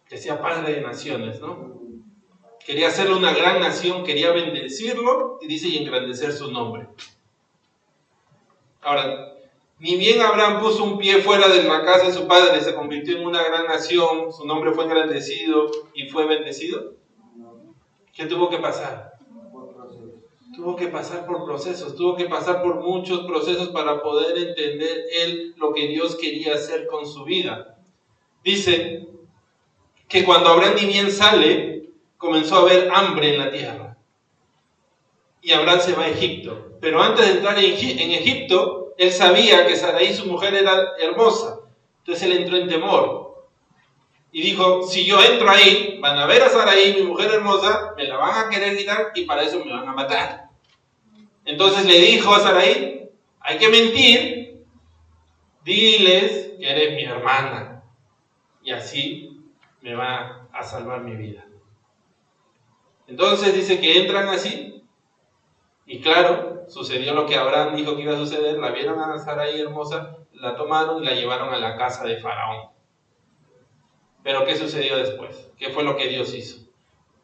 Que sea padre de naciones, ¿no? Quería hacerle una gran nación, quería bendecirlo, y dice, y engrandecer su nombre. Ahora, ni bien Abraham puso un pie fuera de la casa de su padre, se convirtió en una gran nación, su nombre fue engrandecido y fue bendecido. ¿Qué tuvo que pasar? Tuvo que pasar por procesos, tuvo que pasar por muchos procesos para poder entender él lo que Dios quería hacer con su vida. Dice que cuando Abraham ni bien sale, comenzó a haber hambre en la tierra. Y Abraham se va a Egipto. Pero antes de entrar en Egipto, él sabía que Sarai, su mujer, era hermosa. Entonces él entró en temor. Y dijo, si yo entro ahí, van a ver a Sarai, mi mujer hermosa, me la van a querer quitar y para eso me van a matar. Entonces le dijo a Sarai, hay que mentir, diles que eres mi hermana. Y así me va a salvar mi vida. Entonces dice que entran así, y claro, sucedió lo que Abraham dijo que iba a suceder, la vieron a Sarai hermosa, la tomaron y la llevaron a la casa de Faraón. Pero ¿qué sucedió después? ¿Qué fue lo que Dios hizo?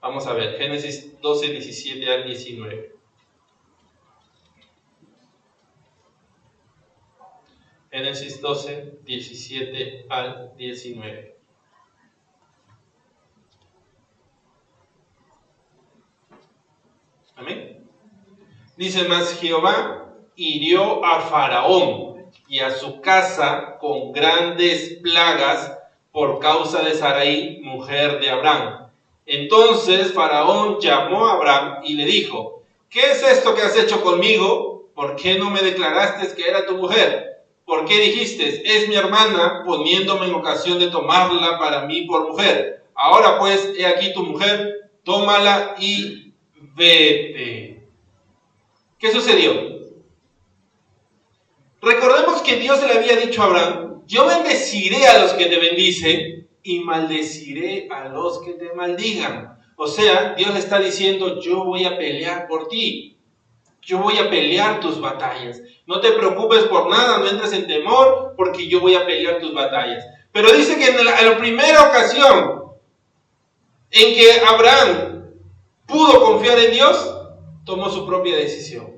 Vamos a ver, Génesis 12, 17 al 19. Génesis 12, 17 al 19. Amén. Dice, mas Jehová hirió a Faraón y a su casa con grandes plagas por causa de Sarai, mujer de Abraham. Entonces Faraón llamó a Abraham y le dijo, ¿qué es esto que has hecho conmigo? ¿Por qué no me declaraste que era tu mujer? ¿Por qué dijiste, es mi hermana, poniéndome en ocasión de tomarla para mí por mujer? Ahora pues, he aquí tu mujer, tómala y vete. ¿Qué sucedió? Recordemos que Dios le había dicho a Abraham, yo bendeciré a los que te bendicen y maldeciré a los que te maldigan. O sea, Dios le está diciendo, yo voy a pelear por ti. Yo voy a pelear tus batallas. No te preocupes por nada, no entres en temor, porque yo voy a pelear tus batallas. Pero dice que en la primera ocasión en que Abraham pudo confiar en Dios, tomó su propia decisión.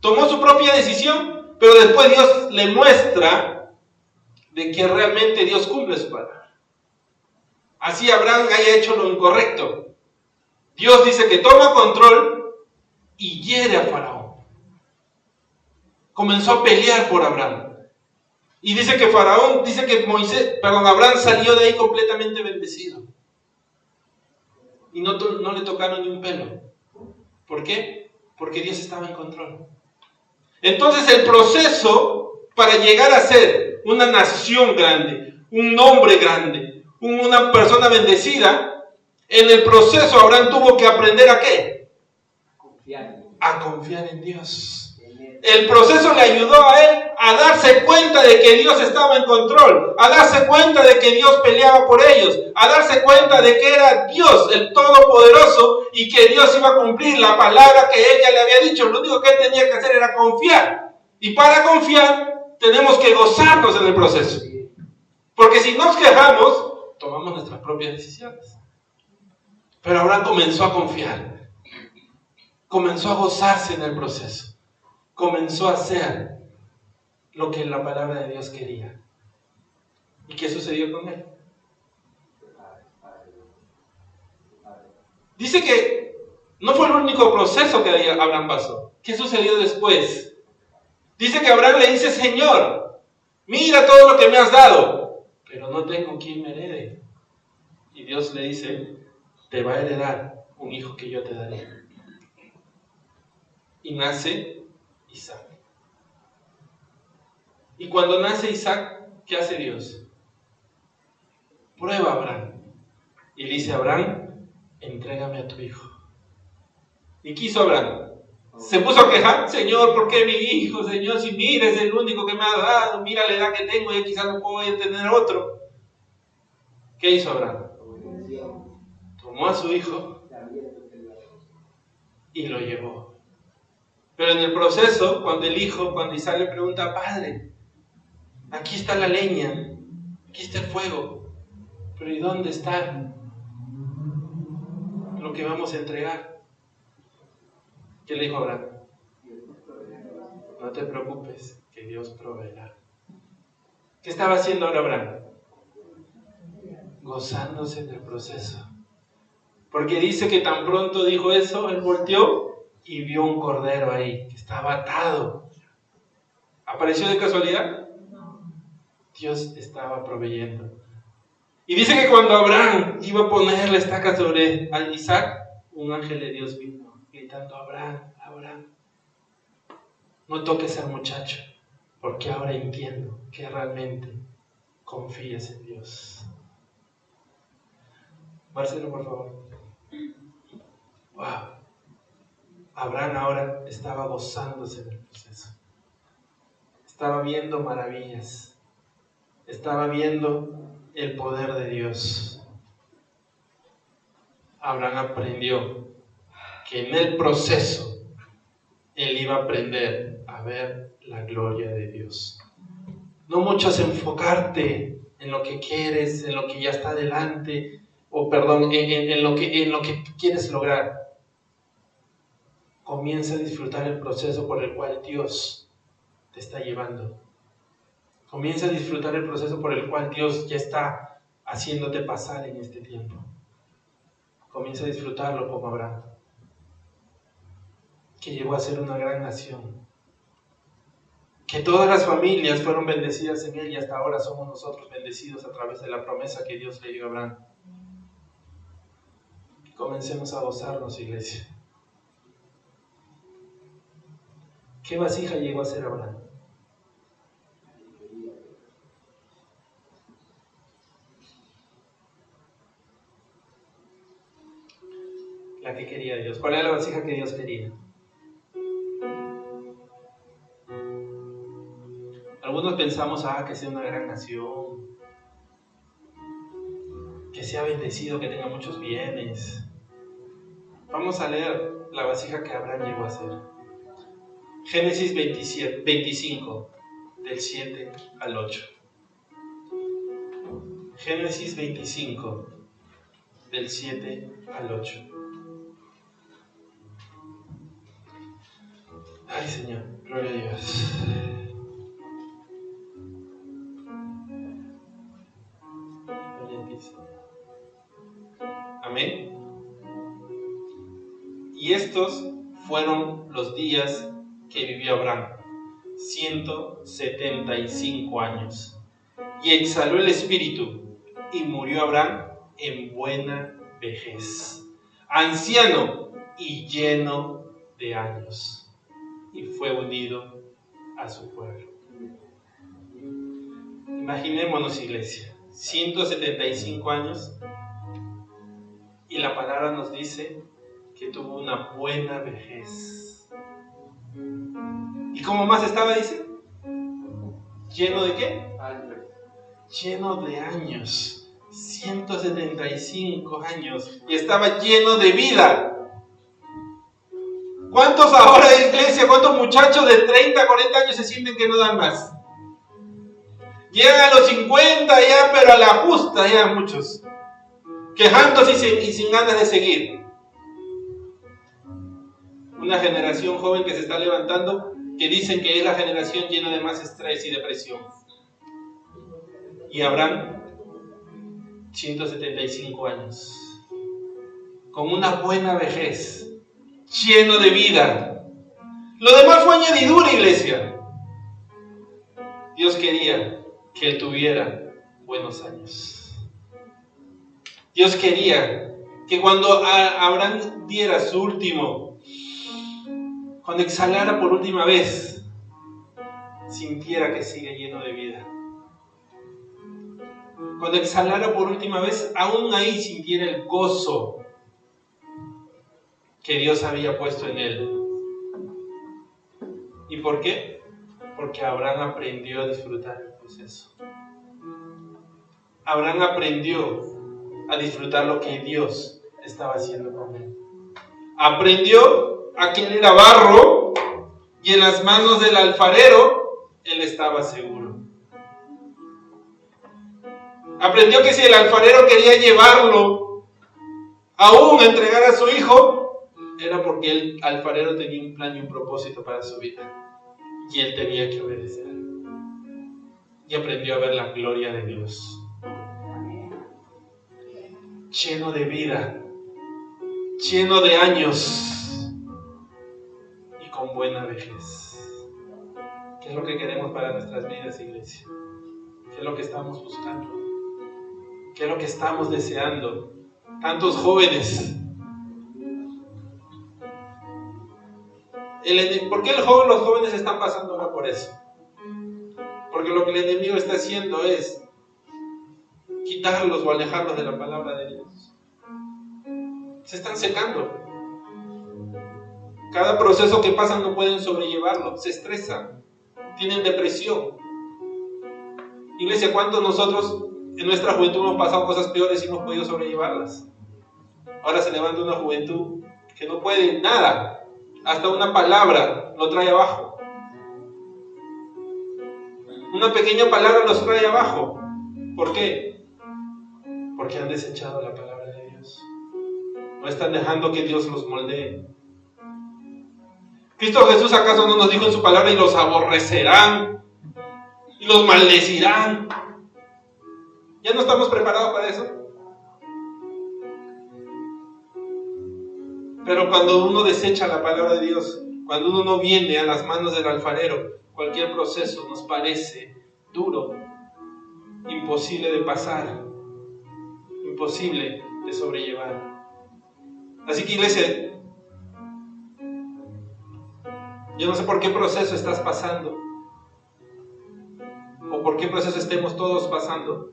Tomó su propia decisión, pero después Dios le muestra de que realmente Dios cumple su palabra. Así Abraham haya hecho lo incorrecto. Dios dice que toma control y hiere a Faraón. Comenzó a pelear por Abraham. Y dice que Abraham salió de ahí completamente bendecido. Y no le tocaron ni un pelo. ¿Por qué? Porque Dios estaba en control. Entonces el proceso para llegar a ser una nación grande, un nombre grande, una persona bendecida, en el proceso Abraham tuvo que aprender ¿a qué? A confiar en Dios. El proceso le ayudó a él a darse cuenta de que Dios estaba en control, a darse cuenta de que Dios peleaba por ellos, a darse cuenta de que era Dios el Todopoderoso y que Dios iba a cumplir la palabra que ella le había dicho. Lo único que él tenía que hacer era confiar. Y para confiar tenemos que gozarnos en el proceso. Porque si nos quejamos, tomamos nuestras propias decisiones. Pero Abraham comenzó a confiar. Comenzó a gozarse en el proceso. Comenzó a hacer lo que la palabra de Dios quería. ¿Y qué sucedió con él? Dice que no fue el único proceso que Abraham pasó. ¿Qué sucedió después? Dice que Abraham le dice, Señor, mira todo lo que me has dado, pero no tengo quien me herede. Y Dios le dice, te va a heredar un hijo que yo te daré. Y nace Isaac. Y cuando nace Isaac, ¿qué hace Dios? Prueba a Abraham. Y le dice a Abraham, entrégame a tu hijo. ¿Y qué hizo Abraham? Se puso a quejar, Señor, ¿por qué mi hijo? Señor, si mira, es el único que me ha dado, mira la edad que tengo, y quizás no puedo tener otro. ¿Qué hizo Abraham? Tomó a su hijo y lo llevó. Pero en el proceso, cuando Isaac le pregunta, Padre, aquí está la leña, aquí está el fuego, pero ¿y dónde está lo que vamos a entregar? ¿Qué le dijo Abraham? No te preocupes, que Dios proveerá. ¿Qué estaba haciendo ahora Abraham? Gozándose del proceso. Porque dice que tan pronto dijo eso, él volteó y vio un cordero ahí, que estaba atado. ¿Apareció de casualidad? Dios estaba proveyendo. Y dice que cuando Abraham iba a poner la estaca sobre Isaac, un ángel de Dios vino, gritando, Abraham, Abraham, no toques al muchacho, porque ahora entiendo que realmente confías en Dios. Marcelo, por favor. Wow. Abraham ahora estaba gozándose del proceso. Estaba viendo maravillas. Estaba viendo el poder de Dios. Abraham aprendió que en el proceso él iba a aprender a ver la gloria de Dios. No mucho es enfocarte en lo que quieres, en lo que ya está adelante, en lo que quieres lograr. Comienza a disfrutar el proceso por el cual Dios te está llevando. Comienza a disfrutar el proceso por el cual Dios ya está haciéndote pasar en este tiempo. Comienza a disfrutarlo como Abraham, que llegó a ser una gran nación. Que todas las familias fueron bendecidas en él y hasta ahora somos nosotros bendecidos a través de la promesa que Dios le dio a Abraham. Comencemos a gozarnos, iglesia. ¿Qué vasija llegó a ser Abraham? La que quería Dios. ¿Cuál era la vasija que Dios quería? Algunos pensamos, que sea una gran nación, que sea bendecido, que tenga muchos bienes. Vamos a leer la vasija que Abraham llegó a ser. Génesis 25, del 7 al 8. Génesis 25, del 7 al 8. Ay, Señor, gloria a Dios. Amén. Y estos fueron los días que vivió Abraham, 175 años. Y exhaló el espíritu, y murió Abraham en buena vejez, anciano y lleno de años, y fue unido a su pueblo. Imaginémonos, iglesia, 175 años, y la palabra nos dice que tuvo una buena vejez. ¿Y cómo más estaba, dice? ¿Lleno de qué? Años. Lleno de años. 175 años. Y estaba lleno de vida. ¿Cuántos ahora, iglesia, cuántos muchachos de 30, 40 años se sienten que no dan más? Llegan a los 50 ya, pero a la justa ya muchos. Quejándose y sin ganas de seguir. Una generación joven que se está levantando, que dicen que es la generación llena de más estrés y depresión. Y Abraham, 175 años, con una buena vejez, lleno de vida. Lo demás fue añadidura, iglesia. Dios quería que él tuviera buenos años. Dios quería que cuando Abraham diera su último, cuando exhalara por última vez, sintiera que sigue lleno de vida. Cuando exhalara por última vez, aún ahí sintiera el gozo que Dios había puesto en él. por qué? Porque Abraham aprendió a disfrutar el proceso. Abraham aprendió a disfrutar lo que Dios estaba haciendo con él. Aprendió a que él era barro y en las manos del alfarero él estaba seguro. Aprendió que si el alfarero quería llevarlo aún a entregar a su hijo, era porque el alfarero tenía un plan y un propósito para su vida. Y él tenía que obedecer. Y aprendió a ver la gloria de Dios. Lleno de vida, lleno de años y con buena vejez. ¿Qué es lo que queremos para nuestras vidas, iglesia? ¿Qué es lo que estamos buscando? ¿Qué es lo que estamos deseando? Tantos jóvenes. ¿Por qué los jóvenes están pasando ahora por eso? Porque lo que el enemigo está haciendo es quitarlos o alejarlos de la palabra de Dios. Se están secando. Cada proceso que pasan no pueden sobrellevarlo, se estresan, tienen depresión. Iglesia, ¿cuántos nosotros en nuestra juventud hemos pasado cosas peores y hemos podido sobrellevarlas? Ahora se levanta una juventud que no puede nada, hasta una palabra lo trae abajo. Una pequeña palabra los trae abajo. ¿Por qué? Porque han desechado la palabra de Dios. No están dejando que Dios los moldee. ¿Cristo Jesús acaso no nos dijo en su palabra y los aborrecerán y los maldecirán? ¿Ya no estamos preparados para eso? Pero cuando uno desecha la palabra de Dios, cuando uno no viene a las manos del alfarero, cualquier proceso nos parece duro, imposible de pasar, imposible de sobrellevar. Así que, iglesia, yo no sé por qué proceso estás pasando o por qué proceso estemos todos pasando,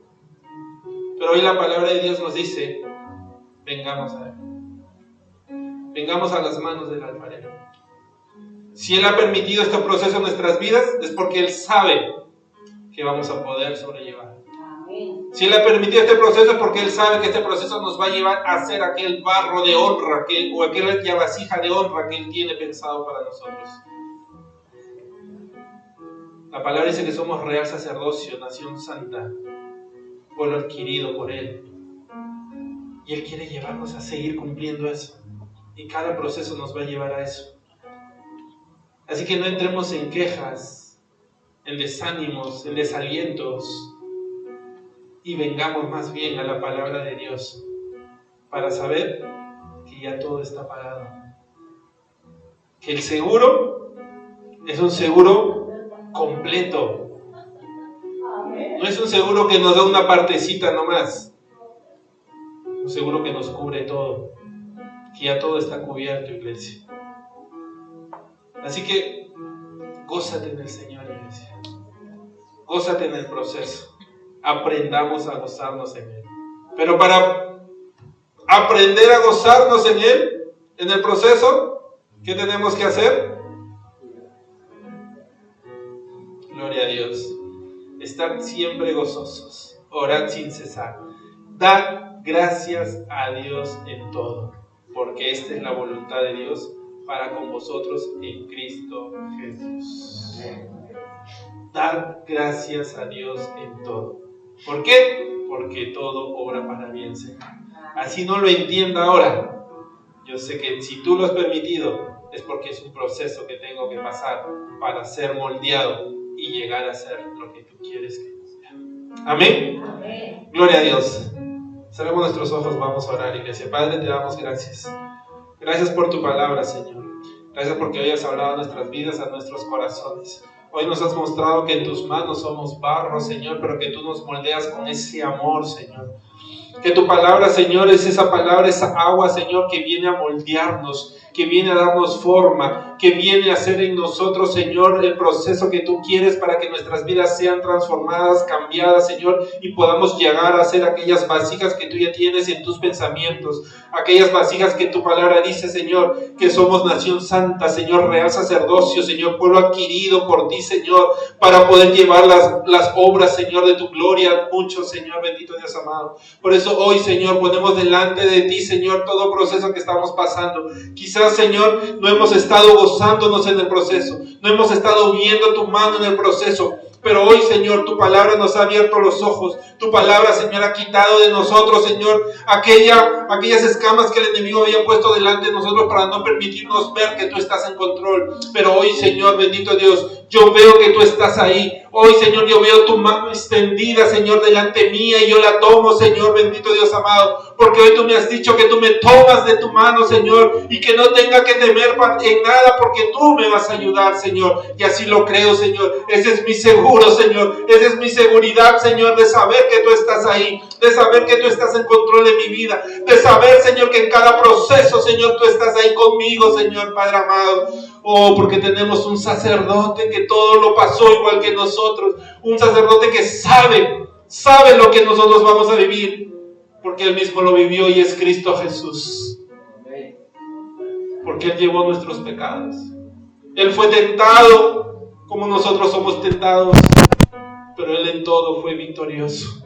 pero hoy la palabra de Dios nos dice: vengamos a Él, vengamos a las manos del alfarero. Si Él ha permitido este proceso en nuestras vidas, es porque Él sabe que vamos a poder sobrellevar. Si Él ha permitido este proceso, es porque Él sabe que este proceso nos va a llevar a ser aquel barro de honra, o aquella vasija de honra que Él tiene pensado para nosotros. La palabra dice que somos real sacerdocio, nación santa, pueblo adquirido por Él. Y Él quiere llevarnos a seguir cumpliendo eso. Y cada proceso nos va a llevar a eso. Así que no entremos en quejas, en desánimos, en desalientos, y vengamos más bien a la palabra de Dios para saber que ya todo está pagado. Que el seguro es un seguro completo. No es un seguro que nos da una partecita nomás. Un seguro que nos cubre todo. Que ya todo está cubierto, iglesia. Así que gózate en el Señor, iglesia. Gózate en el proceso. Aprendamos a gozarnos en Él. Pero para aprender a gozarnos en Él, en el proceso, ¿qué tenemos que hacer? Gloria a Dios. Estar siempre gozosos. Orad sin cesar. Dad gracias a Dios en todo, porque esta es la voluntad de Dios para con vosotros en Cristo Jesús. Dad gracias a Dios en todo. ¿Por qué? Porque todo obra para bien, Señor. Así no lo entienda ahora. Yo sé que si tú lo has permitido, es porque es un proceso que tengo que pasar para ser moldeado y llegar a ser lo que tú quieres que sea. Amén. Amén. Gloria a Dios. Cerremos nuestros ojos, vamos a orar, iglesia. Padre, te damos gracias. Gracias por tu palabra, Señor. Gracias porque hoy has hablado a nuestras vidas, a nuestros corazones. Hoy nos has mostrado que en tus manos somos barro, Señor, pero que tú nos moldeas con ese amor, Señor. Que tu palabra, Señor, es esa palabra, esa agua, Señor, que viene a moldearnos, que viene a darnos forma, que viene a hacer en nosotros, Señor, el proceso que tú quieres para que nuestras vidas sean transformadas, cambiadas, Señor, y podamos llegar a ser aquellas vasijas que tú ya tienes en tus pensamientos, aquellas vasijas que tu palabra dice, Señor, que somos nación santa, Señor, real sacerdocio, Señor, pueblo adquirido por ti, Señor, para poder llevar las obras, Señor, de tu gloria, mucho, Señor, bendito Dios amado. Por eso hoy, Señor, ponemos delante de ti, Señor, todo proceso que estamos pasando. Quizás, Señor, no hemos estado gozándonos en el proceso, no hemos estado viendo tu mano en el proceso, pero hoy, Señor, tu palabra nos ha abierto los ojos, tu palabra, Señor, ha quitado de nosotros, Señor, aquellas escamas que el enemigo había puesto delante de nosotros para no permitirnos ver que tú estás en control. Pero hoy, Señor, bendito Dios, yo veo que tú estás ahí. Hoy, Señor, yo veo tu mano extendida, Señor, delante mía, y yo la tomo, Señor, bendito Dios amado, porque hoy tú me has dicho que tú me tomas de tu mano, Señor, y que no tenga que temer en nada, porque tú me vas a ayudar, Señor, y así lo creo, Señor. Ese es mi seguro, Señor, esa es mi seguridad, Señor, de saber que tú estás ahí, de saber que tú estás en control de mi vida, de saber, Señor, que en cada proceso, Señor, tú estás ahí conmigo, Señor, Padre amado. Oh, porque tenemos un sacerdote que todo lo pasó igual que nosotros, un sacerdote que sabe lo que nosotros vamos a vivir, porque Él mismo lo vivió y es Cristo Jesús. Porque Él llevó nuestros pecados. Él fue tentado como nosotros somos tentados, pero Él en todo fue victorioso.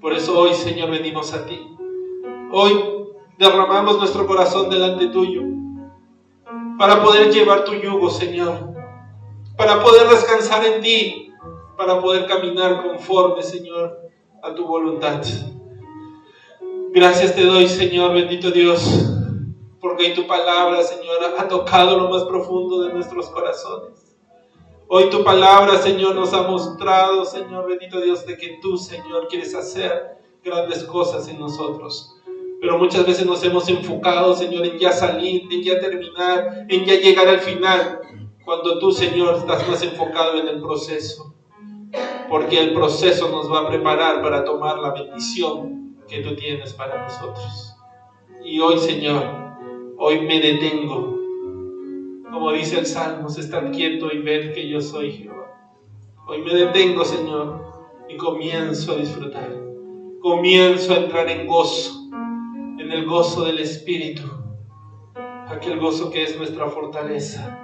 Por eso hoy, Señor, venimos a ti. Hoy derramamos nuestro corazón delante tuyo, para poder llevar tu yugo, Señor, para poder descansar en ti, para poder caminar conforme, Señor, a tu voluntad. Gracias te doy, Señor, bendito Dios, porque hoy tu palabra, Señor, ha tocado lo más profundo de nuestros corazones. Hoy tu palabra, Señor, nos ha mostrado, Señor, bendito Dios, de que tú, Señor, quieres hacer grandes cosas en nosotros. Pero muchas veces nos hemos enfocado, Señor, en ya salir, en ya terminar, en ya llegar al final, cuando tú, Señor, estás más enfocado en el proceso. Porque el proceso nos va a preparar para tomar la bendición que tú tienes para nosotros. Y hoy, Señor, hoy me detengo. Como dice el Salmo, estar quieto y ver que yo soy Jehová. Hoy me detengo, Señor, y comienzo a disfrutar. Comienzo a entrar en gozo. En el gozo del Espíritu, aquel gozo que es nuestra fortaleza.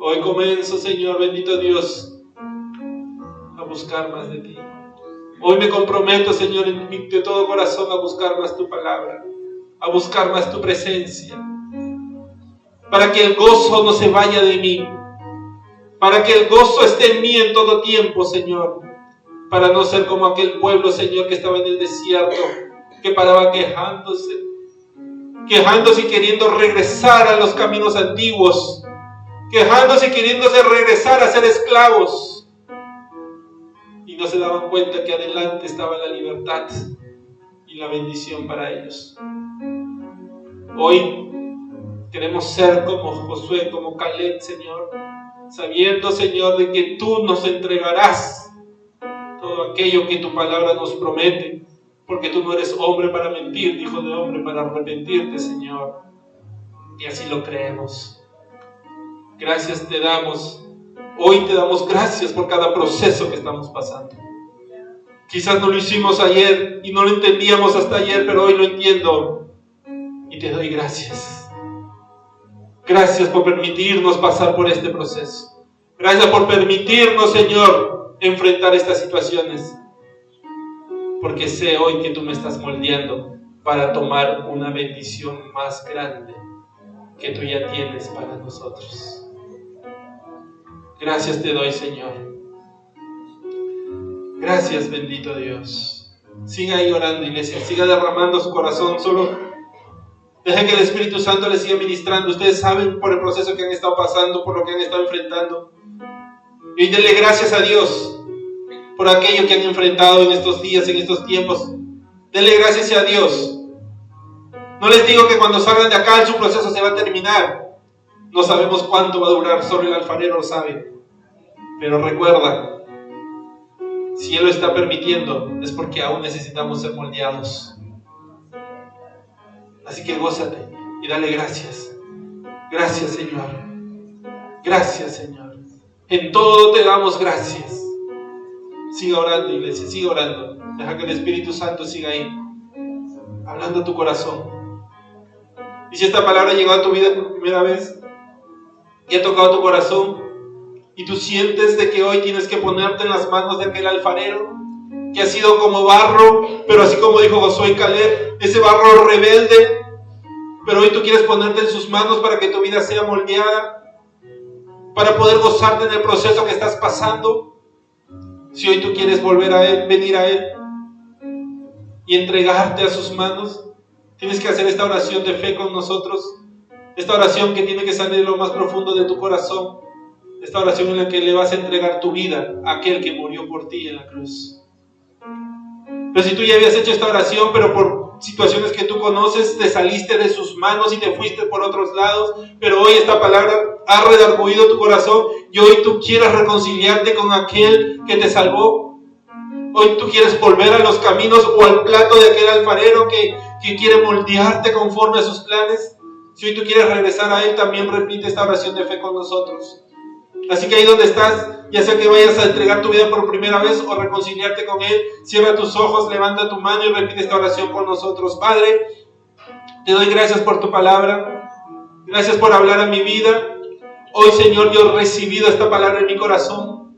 Hoy comienzo, Señor, bendito Dios, a buscar más de ti. Hoy me comprometo, Señor, de todo corazón a buscar más tu palabra, a buscar más tu presencia, para que el gozo no se vaya de mí, para que el gozo esté en mí en todo tiempo, Señor, para no ser como aquel pueblo, Señor, que estaba en el desierto, que paraba quejándose y queriendo regresar a los caminos antiguos, quejándose y queriéndose regresar a ser esclavos, y no se daban cuenta que adelante estaba la libertad y la bendición para ellos. Hoy queremos ser como Josué, como Caleb, Señor, sabiendo, Señor, de que tú nos entregarás todo aquello que tu palabra nos promete. Porque tú no eres hombre para mentir, hijo de hombre para arrepentirte, Señor. Y así lo creemos. Gracias te damos. Hoy te damos gracias por cada proceso que estamos pasando. Quizás no lo hicimos ayer y no lo entendíamos hasta ayer, pero hoy lo entiendo. Y te doy gracias. Gracias por permitirnos pasar por este proceso. Gracias por permitirnos, Señor, enfrentar estas situaciones. Porque sé hoy que tú me estás moldeando para tomar una bendición más grande que tú ya tienes para nosotros. Gracias te doy, Señor. Gracias, bendito Dios. Siga ahí orando, iglesia. Siga derramando su corazón. Solo deje que el Espíritu Santo les siga ministrando. Ustedes saben por el proceso que han estado pasando, por lo que han estado enfrentando. Y denle gracias a Dios por aquello que han enfrentado en estos días, en estos tiempos. Denle gracias a Dios. No les digo que cuando salgan de acá su proceso se va a terminar. No sabemos cuánto va a durar, solo el alfarero lo sabe. Pero recuerda Si Él lo está permitiendo, es porque aún necesitamos ser moldeados. Así que gózate y dale gracias. Gracias, Señor. Gracias, Señor. En todo te damos gracias. Siga orando, iglesia, siga orando. Deja que el Espíritu Santo siga ahí, hablando a tu corazón. Y si esta palabra ha llegado a tu vida por primera vez y ha tocado tu corazón, y tú sientes de que hoy tienes que ponerte en las manos de aquel alfarero que ha sido como barro, pero así como dijo Josué y Caleb, ese barro rebelde, pero hoy tú quieres ponerte en sus manos para que tu vida sea moldeada, para poder gozarte en el proceso que estás pasando. Si hoy tú quieres volver a Él, venir a Él y entregarte a sus manos, tienes que hacer esta oración de fe con nosotros, esta oración que tiene que salir de lo más profundo de tu corazón, esta oración en la que le vas a entregar tu vida a aquel que murió por ti en la cruz. Pero si tú ya habías hecho esta oración, pero por situaciones que tú conoces, te saliste de sus manos y te fuiste por otros lados, pero hoy esta palabra ha redarguido tu corazón y hoy tú quieres reconciliarte con aquel que te salvó. Hoy tú quieres volver a los caminos o al plato de aquel alfarero que quiere moldearte conforme a sus planes. Si hoy tú quieres regresar a Él, también repite esta oración de fe con nosotros. Así que ahí donde estás, ya sea que vayas a entregar tu vida por primera vez o reconciliarte con Él, cierra tus ojos, levanta tu mano y repite esta oración con nosotros. Padre, te doy gracias por tu palabra, gracias por hablar a mi vida. Hoy, Señor, yo he recibido esta palabra en mi corazón.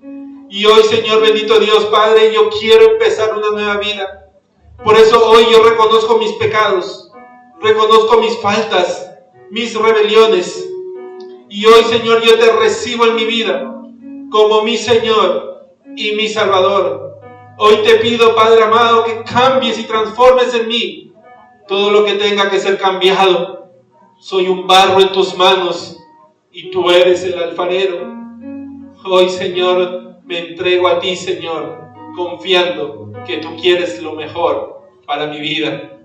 Y hoy, Señor, bendito Dios, Padre, yo quiero empezar una nueva vida. Por eso hoy yo reconozco mis pecados, reconozco mis faltas, mis rebeliones. Y hoy, Señor, yo te recibo en mi vida como mi Señor y mi Salvador. Hoy te pido, Padre amado, que cambies y transformes en mí todo lo que tenga que ser cambiado. Soy un barro en tus manos y tú eres el alfarero. Hoy, Señor, me entrego a ti, Señor, confiando que tú quieres lo mejor para mi vida.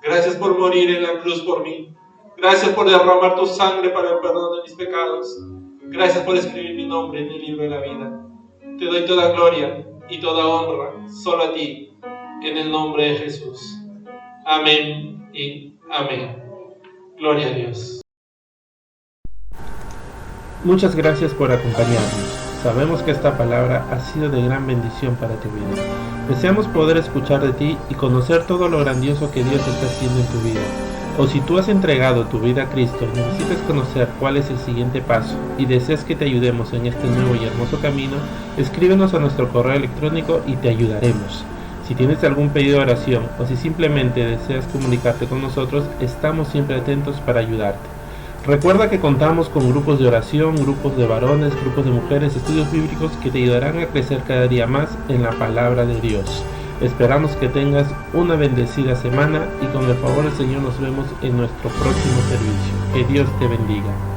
Gracias por morir en la cruz por mí. Gracias por derramar tu sangre para el perdón de mis pecados. Gracias por escribir mi nombre en el libro de la vida. Te doy toda gloria y toda honra solo a ti, en el nombre de Jesús. Amén y amén. Gloria a Dios. Muchas gracias por acompañarnos. Sabemos que esta palabra ha sido de gran bendición para tu vida. Deseamos poder escuchar de ti y conocer todo lo grandioso que Dios está haciendo en tu vida. O si tú has entregado tu vida a Cristo y necesitas conocer cuál es el siguiente paso y deseas que te ayudemos en este nuevo y hermoso camino, escríbenos a nuestro correo electrónico y te ayudaremos. Si tienes algún pedido de oración o si simplemente deseas comunicarte con nosotros, estamos siempre atentos para ayudarte. Recuerda que contamos con grupos de oración, grupos de varones, grupos de mujeres, estudios bíblicos que te ayudarán a crecer cada día más en la palabra de Dios. Esperamos que tengas una bendecida semana y con el favor del Señor nos vemos en nuestro próximo servicio. Que Dios te bendiga.